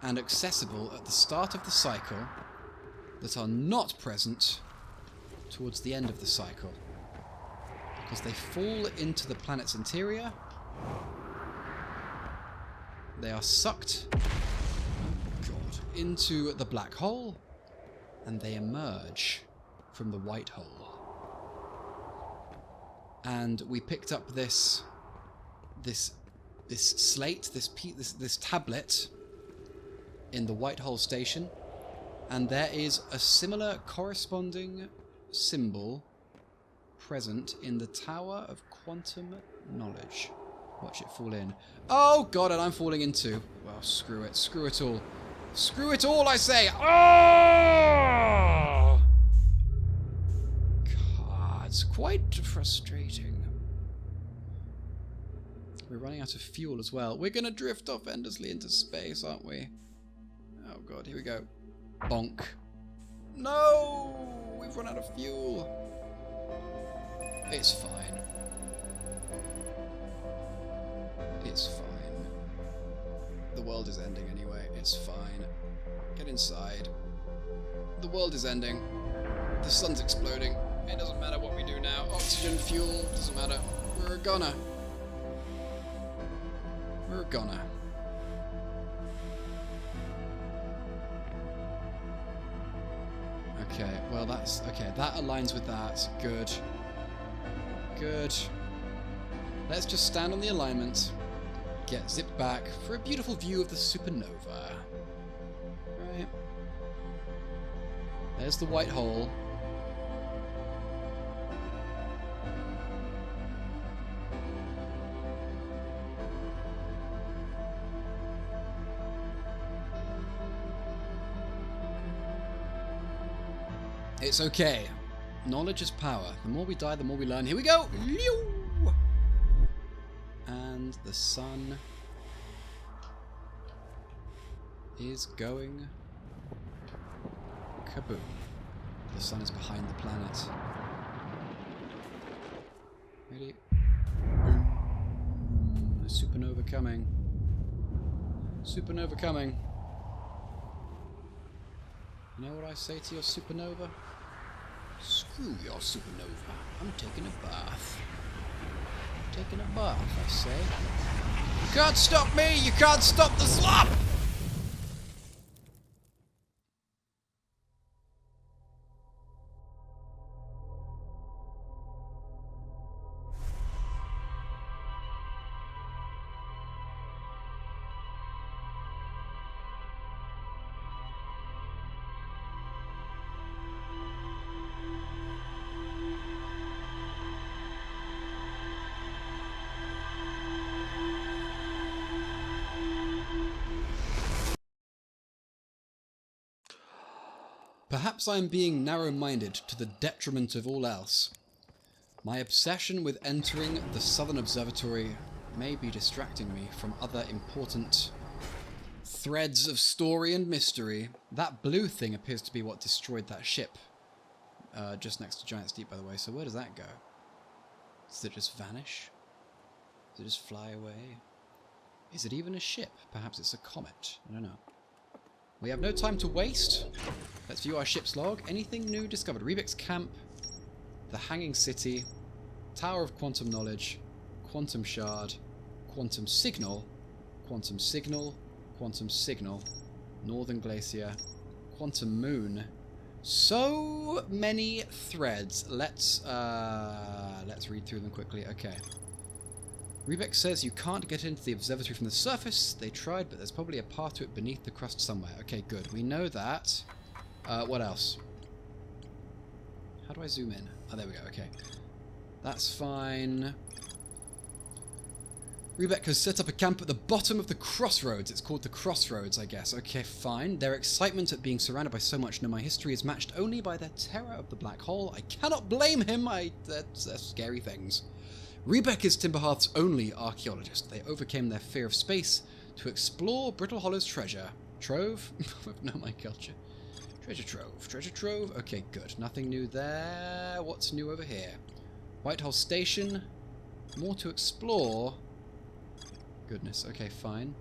and accessible at the start of the cycle that are not present towards the end of the cycle. Because they fall into the planet's interior. They are sucked into the black hole. And they emerge from the white hole. And we picked up this slate, this tablet in the white hole station, and there is a similar corresponding symbol present in the Tower of Quantum Knowledge. Watch it fall in. Oh god, and I'm falling in too. Well, screw it. Screw it all. Screw it all, I say! Oh! God, it's quite frustrating. We're running out of fuel as well. We're gonna drift off endlessly into space, aren't we? Oh god, here we go. Bonk. No! We've run out of fuel. It's fine. It's fine. The world is ending anyway. It's fine. Get inside. The world is ending. The sun's exploding. It doesn't matter what we do now. Oxygen, fuel, doesn't matter. We're a goner. We're a goner. Okay, well that's... Okay, that aligns with that. Good. Good. Let's just stand on the alignment. Get zipped back for a beautiful view of the supernova. Right. There's the white hole. It's okay. Knowledge is power. The more we die, the more we learn. Here we go! And the sun is going kaboom. The sun is behind the planet. supernova coming. Supernova coming. You know what I say to your supernova? Screw your supernova. I'm taking a bath. I'm taking a bath, I say. You can't stop me! You can't stop the slop! Perhaps I am being narrow-minded to the detriment of all else. My obsession with entering the Southern Observatory may be distracting me from other important threads of story and mystery. That blue thing appears to be what destroyed that ship. Just next to Giant's Deep, by the way. So where does that go? Does it just vanish? Does it just fly away? Is it even a ship? Perhaps it's a comet. I don't know. We have no time to waste. Let's view our ship's log. Anything new discovered? Rebek's Camp, the Hanging City, Tower of Quantum Knowledge, Quantum Shard, Quantum Signal, Quantum Signal, Quantum Signal, Northern Glacier, Quantum Moon. So many threads. Let's read through them quickly. Okay. Rebek says you can't get into the observatory from the surface. They tried, but there's probably a path to it beneath the crust somewhere. Okay, good. We know that. What else? How do I zoom in? Oh, there we go. Okay. That's fine. Rebek has set up a camp at the bottom of the crossroads. It's called the Crossroads, I guess. Okay, fine. Their excitement at being surrounded by so much Nomai history is matched only by their terror of the black hole. I cannot blame him. They're scary things. Rebek is Timberhearth's only archaeologist. They overcame their fear of space to explore Brittle Hollow's treasure. Trove? No, my culture. Treasure trove. Treasure trove. Okay, good. Nothing new there. What's new over here? Whitehall Station. More to explore. Goodness. Okay, fine.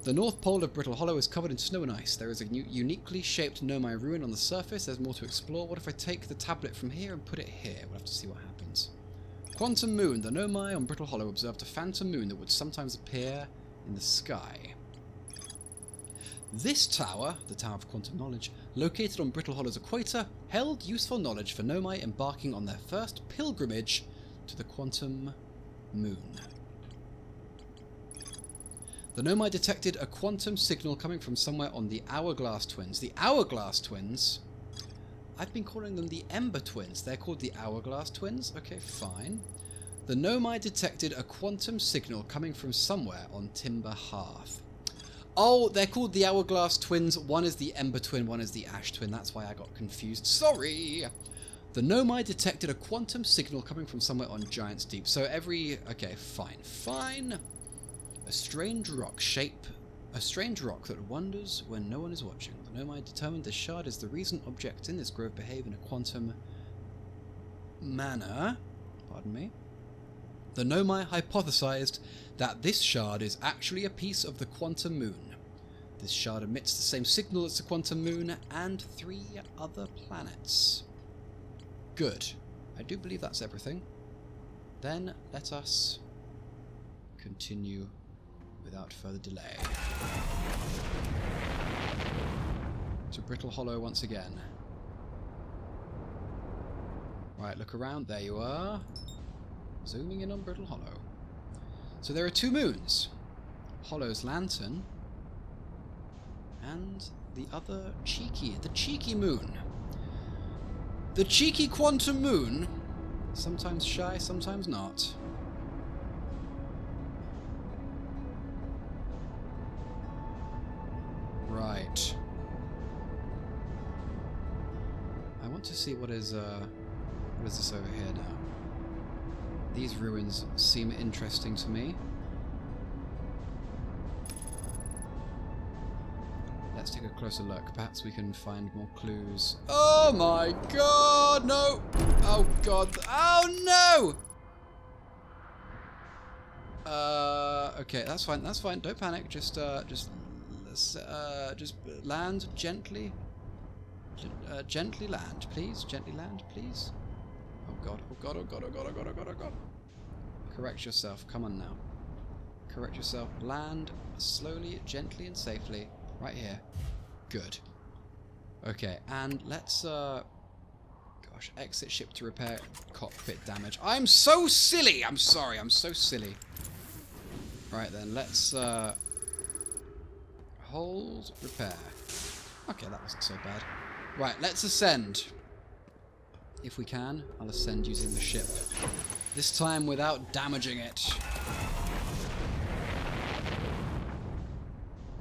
The north pole of Brittle Hollow is covered in snow and ice. There is a uniquely shaped Nomai ruin on the surface. There's more to explore. What if I take the tablet from here and put it here? We'll have to see what happens. Quantum Moon. The Nomai on Brittle Hollow observed a phantom moon that would sometimes appear in the sky. This tower, the Tower of Quantum Knowledge, located on Brittle Hollow's equator, held useful knowledge for Nomai embarking on their first pilgrimage to the Quantum Moon. The Nomai detected a quantum signal coming from somewhere on the Hourglass Twins. The Hourglass Twins? I've been calling them the Ember Twins. They're called the Hourglass Twins? Okay, fine. The Nomai detected a quantum signal coming from somewhere on Timber Hearth. Oh, they're called the Hourglass Twins. One is the Ember Twin, one is the Ash Twin. That's why I got confused. Sorry! The Nomai detected a quantum signal coming from somewhere on Giant's Deep. So okay, fine. Fine. A strange rock that wanders when no one is watching. The Nomai determined this shard is the reason objects in this grove behave in a quantum manner. Pardon me. The Nomai hypothesized that this shard is actually a piece of the Quantum Moon. This shard emits the same signal as the Quantum Moon and 3 other planets. Good. I do believe that's everything. Then let us continue without further delay. To Brittle Hollow once again. Right, look around. There you are. Zooming in on Brittle Hollow. So there are 2 moons. Hollow's Lantern and the other the cheeky moon. The cheeky quantum moon. Sometimes shy, sometimes not. Right. I want to see what is this over here now. These ruins seem interesting to me. Let's take a closer look. Perhaps we can find more clues. Oh my god, no! Oh god, oh no! Okay, that's fine. That's fine. Don't panic. Just land gently. Gently land, please. Gently land, please. Oh god. Oh god. Oh god. Oh god. Oh god. Oh god. Oh god. Correct yourself. Come on now. Correct yourself. Land slowly, gently, and safely. Right here. Good. Okay, and let's gosh, exit ship to repair cockpit damage. I'm so silly! I'm sorry, I'm so silly. Right then, let's hold repair. Okay, that wasn't so bad. Right, let's ascend. If we can, I'll ascend using the ship. This time without damaging it.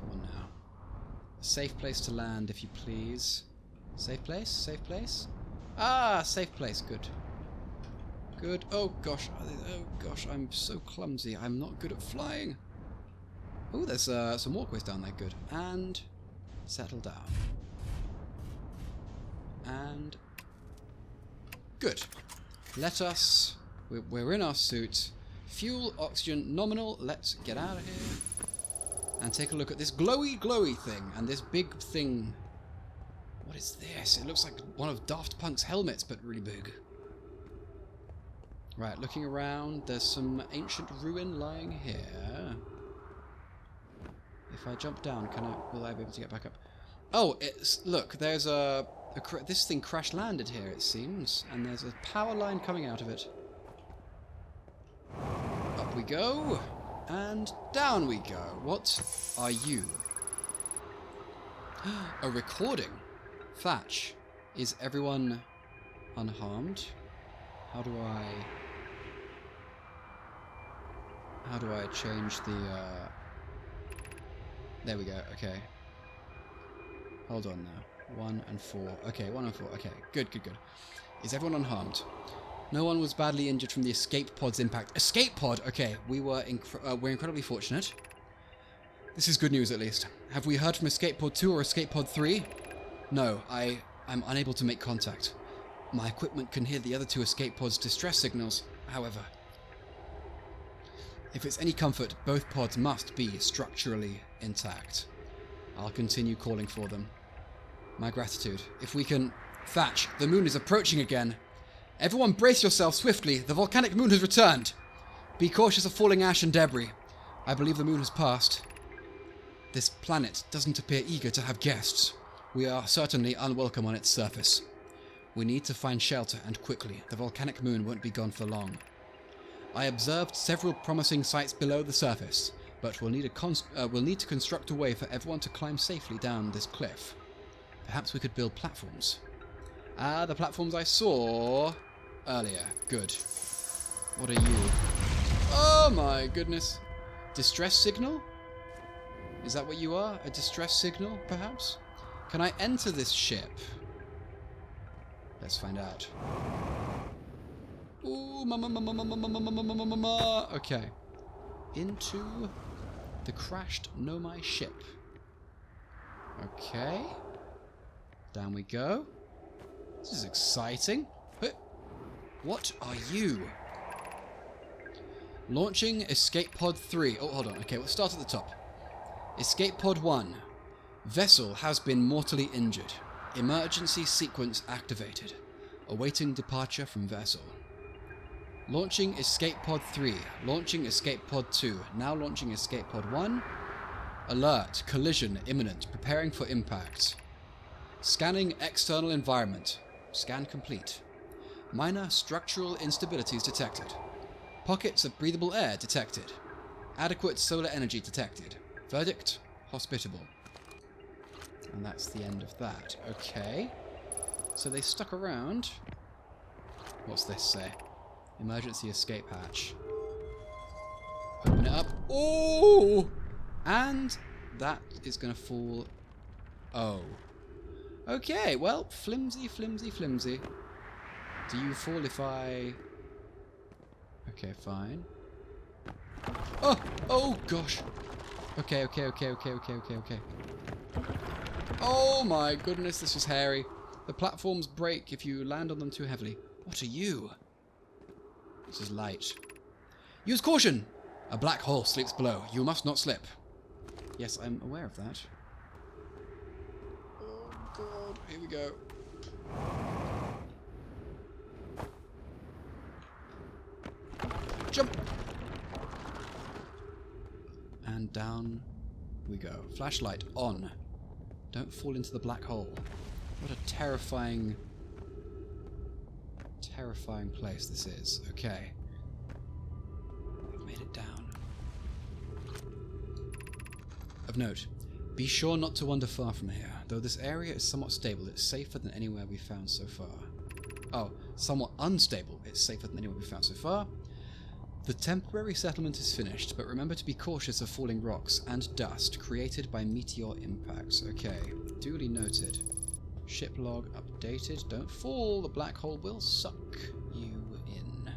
Come on now. A safe place to land, if you please. Safe place? Safe place? Ah, safe place. Good. Good. Oh gosh. Oh gosh, I'm so clumsy. I'm not good at flying. Oh, there's some walkways down there. Good. And settle down. And good. Let us... We're in our suit. Fuel, oxygen, nominal. Let's get out of here. And take a look at this glowy thing. And this big thing. What is this? It looks like one of Daft Punk's helmets, but really big. Right, looking around. There's some ancient ruin lying here. If I jump down, will I be able to get back up? Oh, look, there's this thing crash landed here, it seems, and there's a power line coming out of it. Up we go, and down we go. What are you? A recording. Thatch. Is everyone unharmed? How do I change the there we go. Okay. Hold on now. 1 and 4. Okay, 1 and 4. Okay, good. Is everyone unharmed? No one was badly injured from the escape pod's impact. Escape pod? Okay, we're incredibly fortunate. This is good news, at least. Have we heard from escape pod 2 or escape pod 3? No, I'm unable to make contact. My equipment can hear the other 2 escape pods' distress signals, however. If it's any comfort, both pods must be structurally intact. I'll continue calling for them. My gratitude. If we can... Thatch, the moon is approaching again. Everyone brace yourself swiftly. The volcanic moon has returned. Be cautious of falling ash and debris. I believe the moon has passed. This planet doesn't appear eager to have guests. We are certainly unwelcome on its surface. We need to find shelter, and quickly. The volcanic moon won't be gone for long. I observed several promising sites below the surface, but we'll need to construct a way for everyone to climb safely down this cliff. Perhaps we could build platforms. Ah, the platforms I saw earlier. Good. What are you? Oh my goodness. Distress signal? Is that what you are? A distress signal, perhaps? Can I enter this ship? Let's find out. Ooh, okay. Into the crashed Nomai ship. Okay. Down we go. This is exciting. What are you? Launching Escape Pod 3. Oh, hold on. Okay, we'll start at the top. Escape Pod 1. Vessel has been mortally injured. Emergency sequence activated. Awaiting departure from vessel. Launching Escape Pod 3. Launching Escape Pod 2. Now launching Escape Pod 1. Alert. Collision imminent. Preparing for impact. Scanning external environment. Scan complete. Minor structural instabilities detected. Pockets of breathable air detected. Adequate solar energy detected. Verdict, hospitable. And that's the end of that. Okay. So they stuck around. What's this say? Emergency escape hatch. Open it up. Oh! And that is going to fall. Oh. Okay, well, flimsy. Do you fall if I... Okay, fine. Oh gosh. Okay. Oh my goodness, this is hairy. The platforms break if you land on them too heavily. What are you? This is light. Use caution! A black hole sleeps below. You must not slip. Yes, I'm aware of that. Oh god, here we go. Jump! And down we go. Flashlight on. Don't fall into the black hole. What a terrifying place this is. Okay. We've made it down. Of note, be sure not to wander far from here. Though this area is somewhat stable, it's safer than anywhere we've found so far. Oh, somewhat unstable. It's safer than anywhere we've found so far. The temporary settlement is finished, but remember to be cautious of falling rocks and dust created by meteor impacts. Okay, duly noted. Ship log updated. Don't fall, the black hole will suck you in.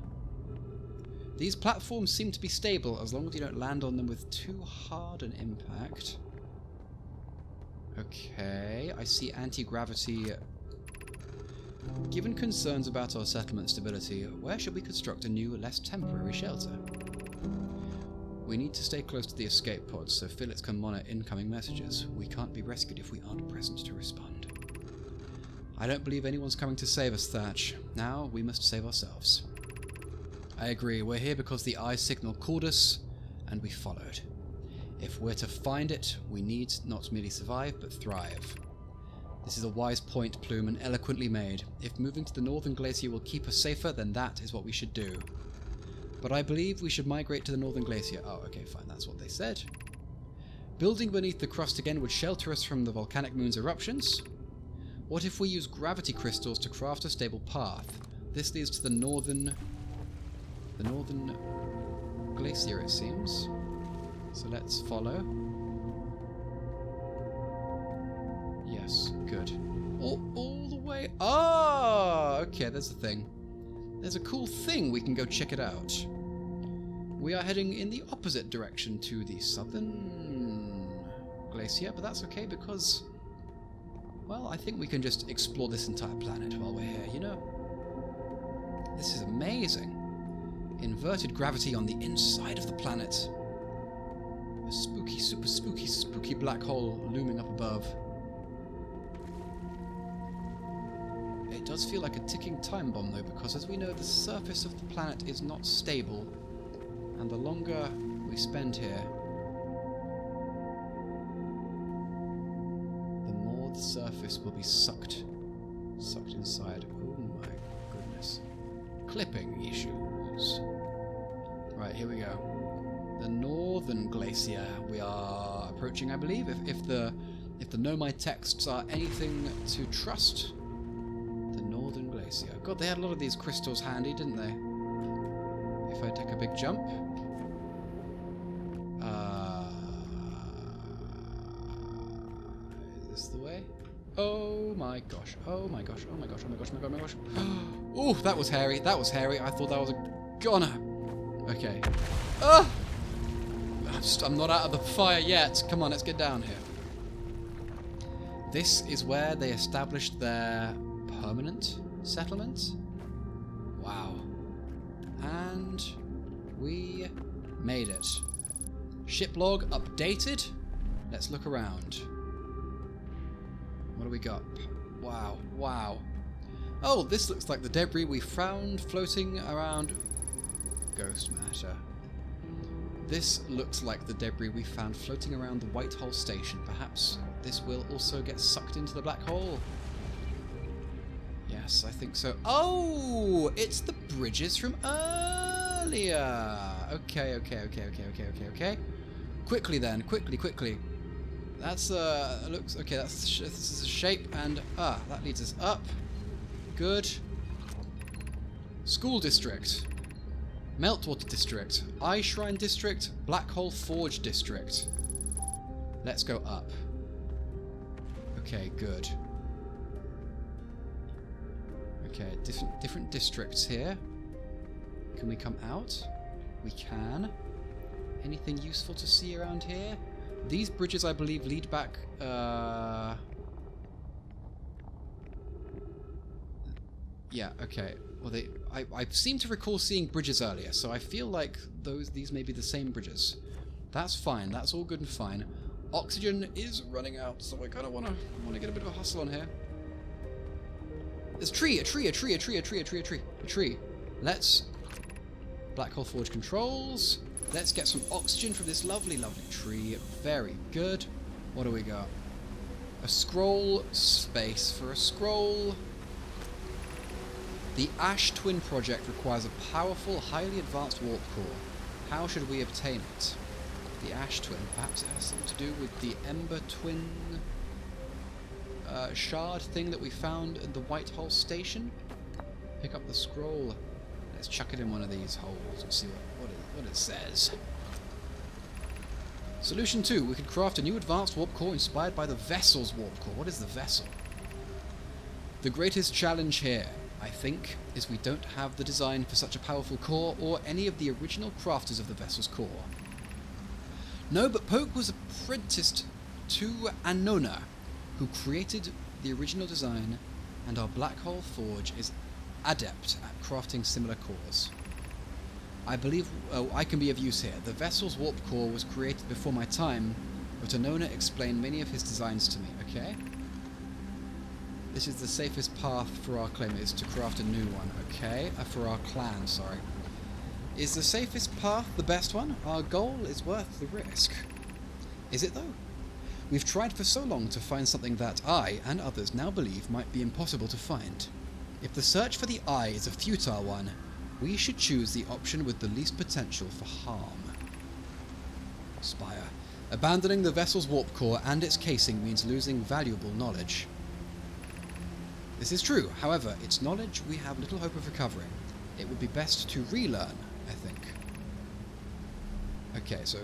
These platforms seem to be stable as long as you don't land on them with too hard an impact. Okay, I see anti-gravity. Given concerns about our settlement stability, where should we construct a new, less temporary shelter? We need to stay close to the escape pods so Phillips can monitor incoming messages. We can't be rescued if we aren't present to respond. I don't believe anyone's coming to save us, Thatch. Now we must save ourselves. I agree, we're here because the eye signal called us, and we followed. If we're to find it, we need not merely survive, but thrive. This is a wise point, Plume, and eloquently made. If moving to the northern glacier will keep us safer, then that is what we should do. But I believe we should migrate to the northern glacier. Oh, okay, fine, that's what they said. Building beneath the crust again would shelter us from the volcanic moon's eruptions. What if we use gravity crystals to craft a stable path? This leads to the northern glacier, it seems. So let's follow. Yes, good. All the way. Ah, okay, there's the thing. There's a cool thing, we can go check it out. We are heading in the opposite direction to the southern glacier, but that's okay because, well, I think we can just explore this entire planet while we're here, you know? This is amazing. Inverted gravity on the inside of the planet. A spooky, super spooky, spooky black hole looming up above. It does feel like a ticking time bomb though, because as we know, the surface of the planet is not stable, and the longer we spend here, the more the surface will be sucked inside. Oh my goodness. Clipping issues. Right, here we go. The northern glacier we are approaching, I believe, if the Nomai texts are anything to trust. God, they had a lot of these crystals handy, didn't they? If I take a big jump. Is this the way? Oh my gosh. Oh my gosh. Oh my gosh. Oh my gosh. Oh my gosh. Oh my gosh. Oh, that was hairy. That was hairy. I thought that was a goner. Okay. Ah! I'm not out of the fire yet. Come on, let's get down here. This is where they established their permanent settlement. Wow. And we made it. Ship log updated. Let's look around. What do we got? Wow. Wow. Oh, this looks like the debris we found floating around ghost matter. This looks like the debris we found floating around the Whitehall station. Perhaps this will also get sucked into the black hole. Yes, I think so. Oh, it's the bridges from earlier. Okay. Quickly then, quickly. That's looks okay. This is a shape, and that leads us up. Good. School district, Meltwater district, Eye Shrine district, Black Hole Forge district. Let's go up. Okay, good. Okay, different districts here. Can we come out? We can. Anything useful to see around here? These bridges, I believe, lead back. Yeah. Okay. Well, I seem to recall seeing bridges earlier, so I feel like these may be the same bridges. That's fine. That's all good and fine. Oxygen is running out, so I kind of want to get a bit of a hustle on here. There's a tree. Let's Black Hole Forge controls. Let's get some oxygen from this lovely, lovely tree. Very good. What do we got? A scroll. Space for a scroll. The Ash Twin project requires a powerful, highly advanced warp core. How should we obtain it? The Ash Twin. Perhaps it has something to do with the Ember Twin shard thing that we found at the Whitehall station. Pick up the scroll. Let's chuck it in one of these holes and see what it says. Solution 2. We could craft a new advanced warp core inspired by the vessel's warp core. What is the vessel? The greatest challenge here, I think, is we don't have the design for such a powerful core or any of the original crafters of the vessel's core. No, but Poke was apprenticed to Annona, who created the original design, and our Black Hole Forge is adept at crafting similar cores. I believe I can be of use here. The vessel's warp core was created before my time, but Annona explained many of his designs to me, okay? This is the safest path for our claim, is to craft a new one, okay? For our clan, sorry. Is the safest path the best one? Our goal is worth the risk. Is it though? We've tried for so long to find something that I, and others, now believe might be impossible to find. If the search for the eye is a futile one, we should choose the option with the least potential for harm. Spire. Abandoning the vessel's warp core and its casing means losing valuable knowledge. This is true, however, its knowledge we have little hope of recovering. It would be best to relearn, I think. Okay, so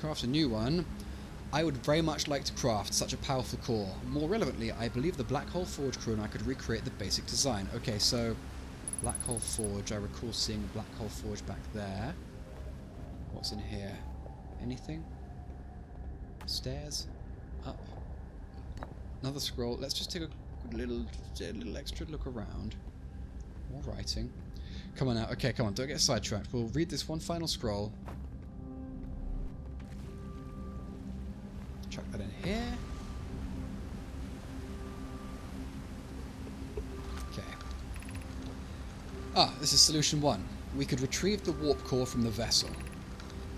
craft a new one. I would very much like to craft such a powerful core. More relevantly, I believe the Black Hole Forge crew and I could recreate the basic design. Okay, so Black Hole Forge. I recall seeing a Black Hole Forge back there. What's in here? Anything? Stairs? Up? Another scroll. Let's just take a little extra look around. More writing. Come on now. Okay, come on. Don't get sidetracked. We'll read this one final scroll. Chuck that in here. Okay. This is solution 1. We could retrieve the warp core from the vessel.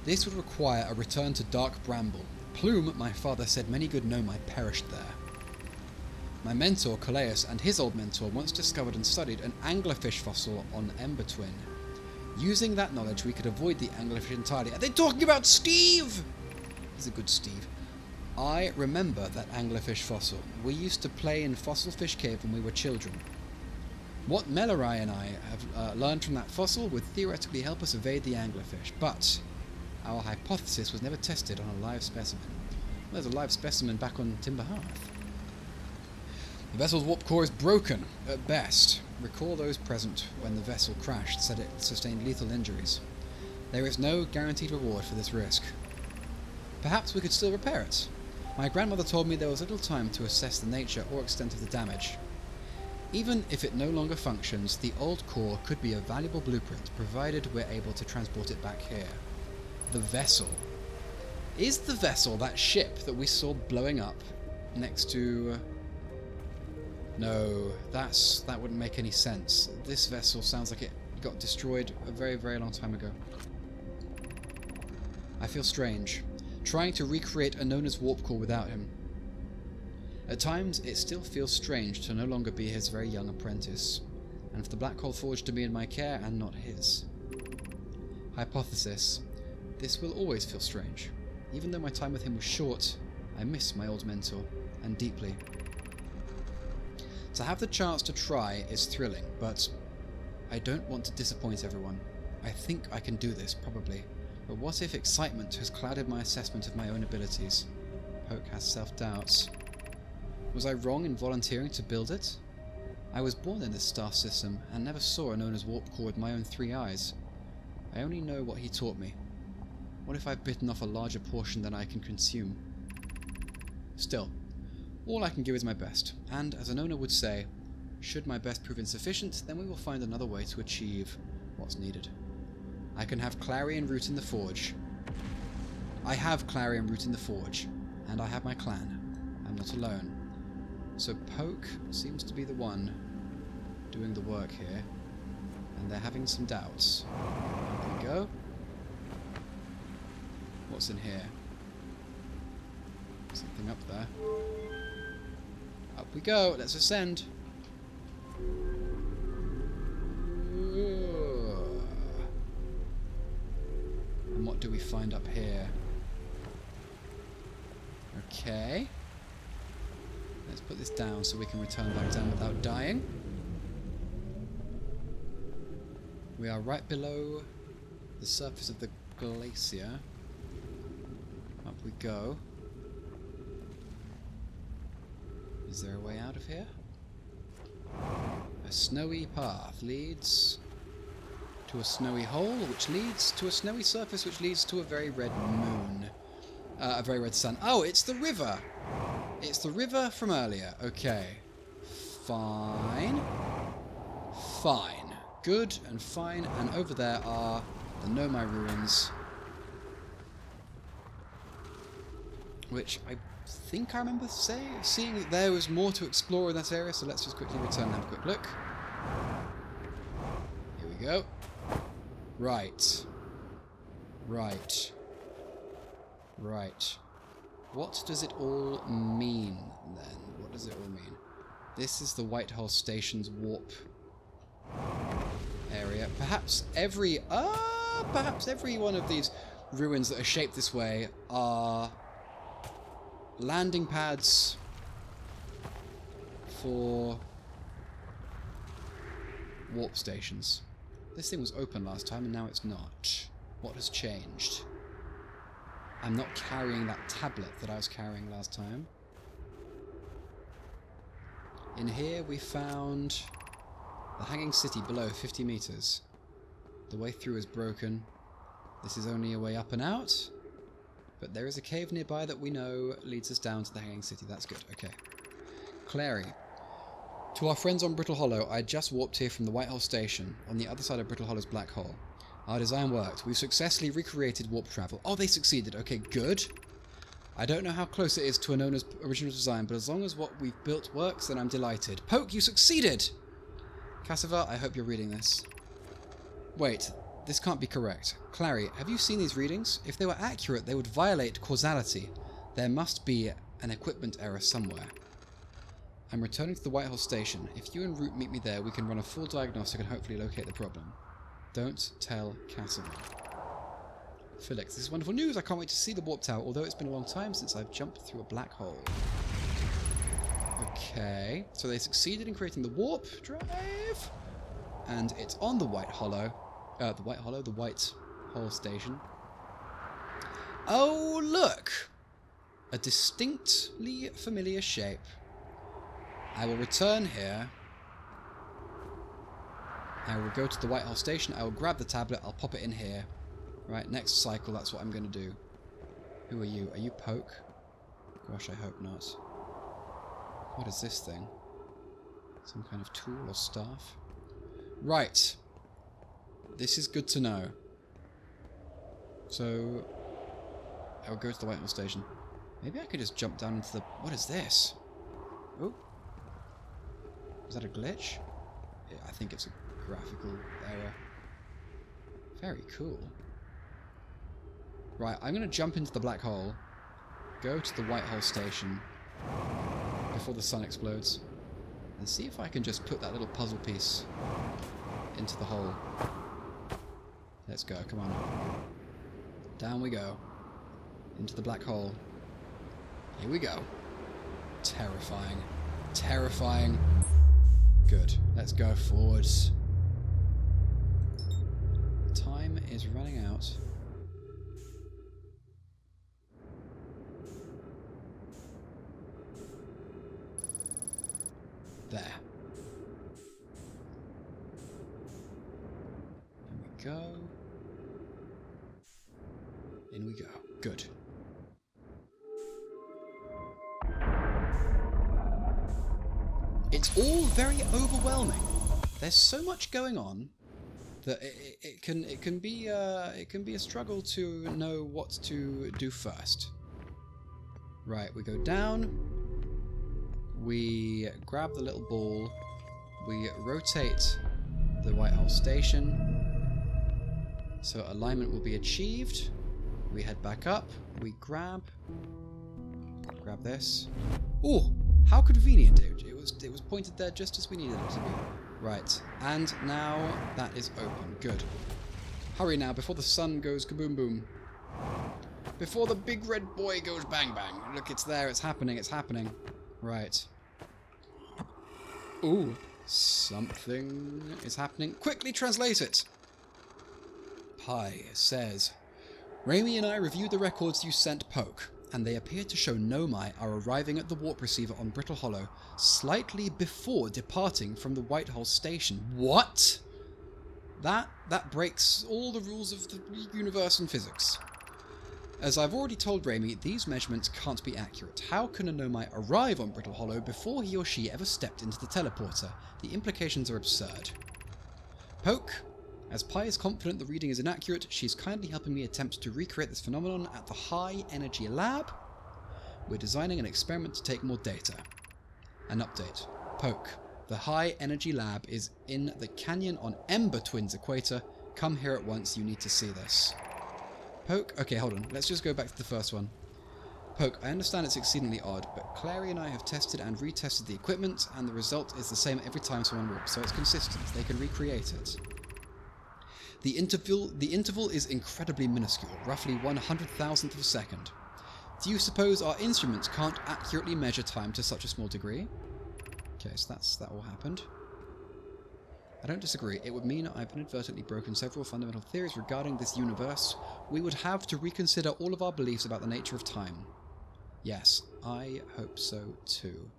This would require a return to Dark Bramble. Plume, my father said many good Nomai perished there. My mentor, Calais, and his old mentor once discovered and studied an anglerfish fossil on Ember Twin. Using that knowledge, we could avoid the anglerfish entirely. Are they talking about Steve? He's a good Steve. I remember that anglerfish fossil. We used to play in Fossil Fish Cave when we were children. What Mellorai and I have learned from that fossil would theoretically help us evade the anglerfish, but our hypothesis was never tested on a live specimen. Well, there's a live specimen back on Timber Hearth. The vessel's warp core is broken, at best. Recall those present when the vessel crashed said it sustained lethal injuries. There is no guaranteed reward for this risk. Perhaps we could still repair it. My grandmother told me there was little time to assess the nature or extent of the damage. Even if it no longer functions, the old core could be a valuable blueprint, provided we're able to transport it back here. The vessel. Is the vessel that ship that we saw blowing up next to... No, that wouldn't make any sense. This vessel sounds like it got destroyed a very, very long time ago. I feel strange, trying to recreate Annona's warp core without him. At times, it still feels strange to no longer be his very young apprentice, and for the Black Hole Forge to be in my care and not his. Hypothesis. This will always feel strange. Even though my time with him was short, I miss my old mentor, and deeply. To have the chance to try is thrilling, but I don't want to disappoint everyone. I think I can do this, probably, but what if excitement has clouded my assessment of my own abilities? Poke has self-doubts. Was I wrong in volunteering to build it? I was born in this star system and never saw Annona's warp core with my own 3 eyes. I only know what he taught me. What if I've bitten off a larger portion than I can consume? Still, all I can give is my best, and as Annona would say, Should my best prove insufficient, then we will find another way to achieve what's needed. I can have Clarion root in the forge. I have Clarion root in the forge, and I have my clan. I'm not alone. So Poke seems to be the one doing the work here, and they're having some doubts. Up we go. What's in here? Something up there. Up we go. Let's ascend. And what do we find up here? Okay. Let's put this down so we can return back down without dying. We are right below the surface of the glacier. Up we go. Is there a way out of here? A snowy path leads to a snowy hole, which leads to a snowy surface, which leads to a very red moon. A very red sun. Oh, it's the river! It's the river from earlier. Okay. Fine. Fine. Good and fine. And over there are the Nomai ruins, which I think I remember seeing that there was more to explore in that area, so let's just quickly return and have a quick look. Here we go. Right. Right. Right. What does it all mean, then? What does it all mean? This is the Whitehall Station's warp area. Perhaps every one of these ruins that are shaped this way are landing pads for warp stations. This thing was open last time and now it's not. What has changed? I'm not carrying that tablet that I was carrying last time. In here we found the Hanging City below 50 meters. The way through is broken. This is only a way up and out. But there is a cave nearby that we know leads us down to the Hanging City. That's good. Okay. Clary. To our friends on Brittle Hollow, I just warped here from the Whitehall Station, on the other side of Brittle Hollow's black hole. Our design worked. We've successfully recreated warp travel. Oh, they succeeded. Okay, good. I don't know how close it is to Anona's original design, but as long as what we've built works, then I'm delighted. Poke, you succeeded! Cassava, I hope you're reading this. Wait, this can't be correct. Clary, have you seen these readings? If they were accurate, they would violate causality. There must be an equipment error somewhere. I'm returning to the Whitehall Station. If you and Root meet me there, we can run a full diagnostic and hopefully locate the problem. Don't tell Cassava. Felix, this is wonderful news. I can't wait to see the warp tower, although it's been a long time since I've jumped through a black hole. Okay, so they succeeded in creating the warp drive, and it's on the White Hole Station. Oh, look! A distinctly familiar shape. I will return here. I will go to the Whitehall Station, I will grab the tablet, I'll pop it in here. Right, next cycle, that's what I'm going to do. Who are you? Are you Poke? Gosh, I hope not. What is this thing? Some kind of tool or staff? Right. This is good to know. So, I will go to the Whitehall Station. Maybe I could just jump down into the... What is this? Oh. Is that a glitch? Yeah, I think it's a graphical error. Very cool. Right, I'm going to jump into the black hole, go to the Whitehall Station before the sun explodes, and see if I can just put that little puzzle piece into the hole. Let's go, come on. Down we go. Into the black hole. Here we go. Terrifying. Terrifying. Good. Let's go forwards. Time is running out. There. In we go. In we go. Good. It's all very overwhelming. There's so much going on that it can be a struggle to know what to do first. Right, we go down. We grab the little ball. We rotate the Whitehall station. So alignment will be achieved. We head back up. We grab this. Oh, how convenient, dude. It was pointed there just as we needed it to be. Right, and now that is open. Good. Hurry now, before the sun goes kaboom boom. Before the big red boy goes bang bang. Look, it's there, it's happening, it's happening. Right. Ooh, something is happening. Quickly translate it! Pi says, Raimi and I reviewed the records you sent Poke, and they appear to show Nomai are arriving at the warp receiver on Brittle Hollow slightly before departing from the Whitehall station. What? That breaks all the rules of the universe and physics. As I've already told Raimi, these measurements can't be accurate. How can a Nomai arrive on Brittle Hollow before he or she ever stepped into the teleporter? The implications are absurd. Poke, as Pi is confident the reading is inaccurate, she's kindly helping me attempt to recreate this phenomenon at the High Energy Lab. We're designing an experiment to take more data. An update. Poke, the High Energy Lab is in the canyon on Ember Twins Equator. Come here at once, you need to see this. Poke, okay, hold on. Let's just go back to the first one. Poke, I understand it's exceedingly odd, but Clary and I have tested and retested the equipment, and the result is the same every time someone warps, so it's consistent. They can recreate it. The interval is incredibly minuscule, roughly 1/100,000th of a second. Do you suppose our instruments can't accurately measure time to such a small degree? Okay, so that all happened. I don't disagree. It would mean I've inadvertently broken several fundamental theories regarding this universe. We would have to reconsider all of our beliefs about the nature of time. Yes, I hope so too.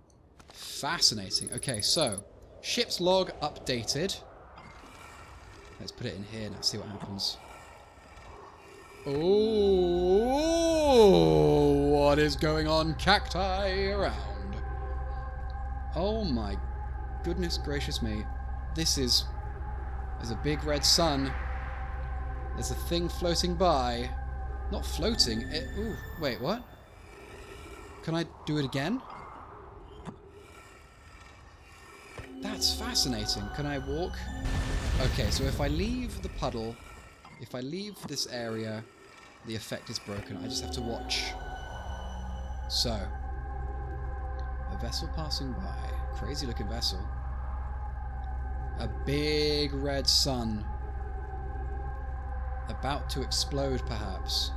Fascinating. Okay, so ship's log updated. Let's put it in here now, see what happens. Oh, what is going on, cacti around? Oh my goodness gracious me. There's a big red sun. There's a thing floating by. Not floating. Ooh, wait, what? Can I do it again? That's fascinating. Can I walk? Okay, so if I leave the puddle, if I leave this area, the effect is broken. I just have to watch. So, a vessel passing by. Crazy looking vessel. A big red sun. About to explode, perhaps.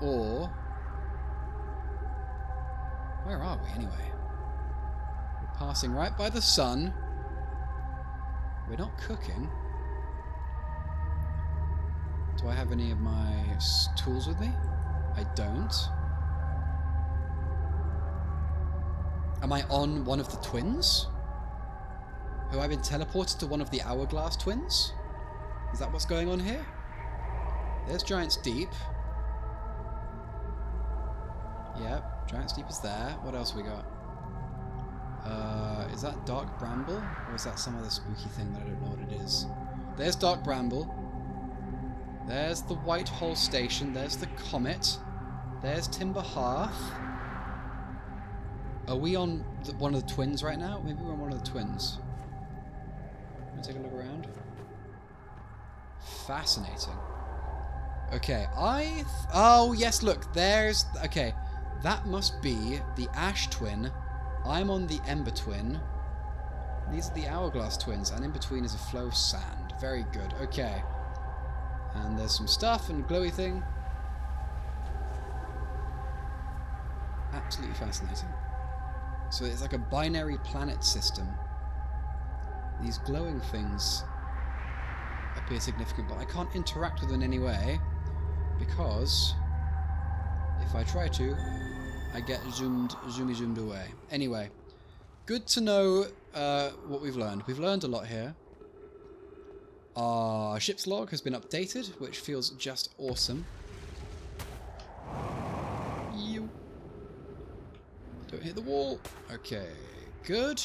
Or... where are we, anyway? We're passing right by the sun. We're not cooking. Do I have any of my tools with me? I don't. Am I on one of the twins? Have I been teleported to one of the Hourglass twins? Is that what's going on here? There's Giant's Deep. Yep, Giant's Deep is there. What else we got? Is that Dark Bramble? Or is that some other spooky thing that I don't know what it is? There's Dark Bramble. There's the Whitehall Station. There's the Comet. There's Timber Hearth. Are we on one of the twins right now? Maybe we're on one of the twins. Let me take a look around. Fascinating. Okay, oh, yes, look, there's... okay, that must be the Ash twin. I'm on the Ember twin. These are the Hourglass twins, and in between is a flow of sand. Very good, okay. And there's some stuff and glowy thing. Absolutely fascinating. So it's like a binary planet system. These glowing things appear significant, but I can't interact with them in any way because if I try to, I get zoomed away. Anyway, good to know what we've learned. We've learned a lot here. Our ship's log has been updated, which feels just awesome. You don't hit the wall. Okay, good.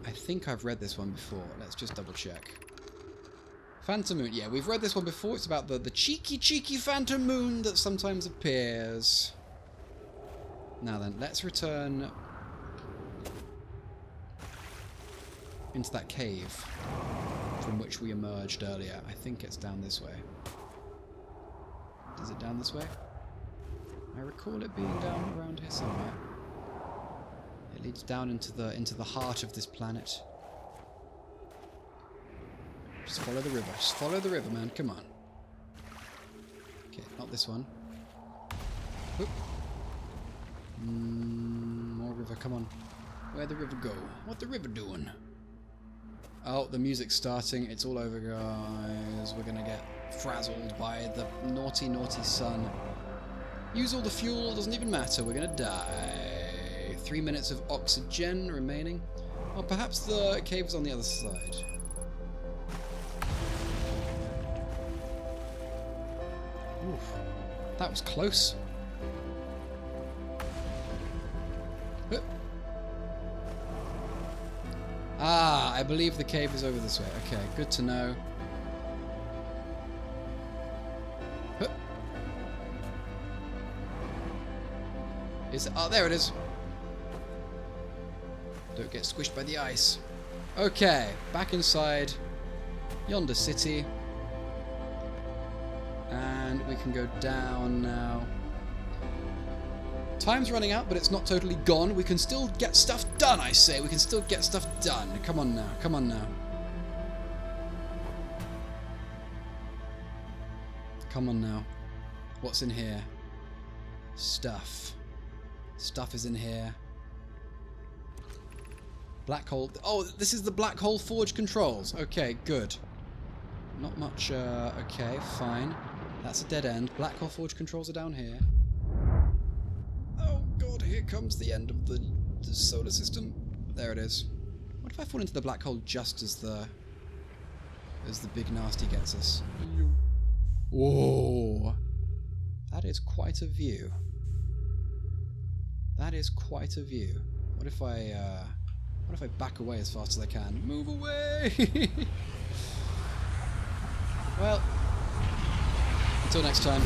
I think I've read this one before. Let's just double check. Phantom Moon. Yeah, we've read this one before. It's about the cheeky Phantom Moon that sometimes appears. Now then, let's return into that cave from which we emerged earlier. I think it's down this way. Is it down this way? I recall it being down around here somewhere. It leads down into the heart of this planet. Just follow the river. Just follow the river, man. Come on. Okay, not this one. Oop. More river. Come on. Where'd the river go? What the river doing? Oh, the music's starting. It's all over, guys. We're gonna get frazzled by the naughty sun. Use all the fuel. Doesn't even matter. We're gonna die. 3 minutes of oxygen remaining. Or perhaps the cave's on the other side. Oof. That was close. Hup. Ah, I believe the cave is over this way. Okay, good to know. Hup. Is it? Oh, there it is. Don't get squished by the ice. Okay, back inside yonder city. And we can go down now. Time's running out, but it's not totally gone. We can still get stuff done, I say. We can still get stuff done. Come on now. Come on now. Come on now. What's in here? Stuff. Stuff is in here. Black hole. Oh, this is the black hole forge controls. Okay, good. Not much. Okay, fine. That's a dead end. Black hole forge controls are down here. Oh god, here comes the end of the solar system. There it is. What if I fall into the black hole just as the big nasty gets us? Whoa, that is quite a view. That is quite a view. What if I back away as fast as I can? Move away! Well, until next time.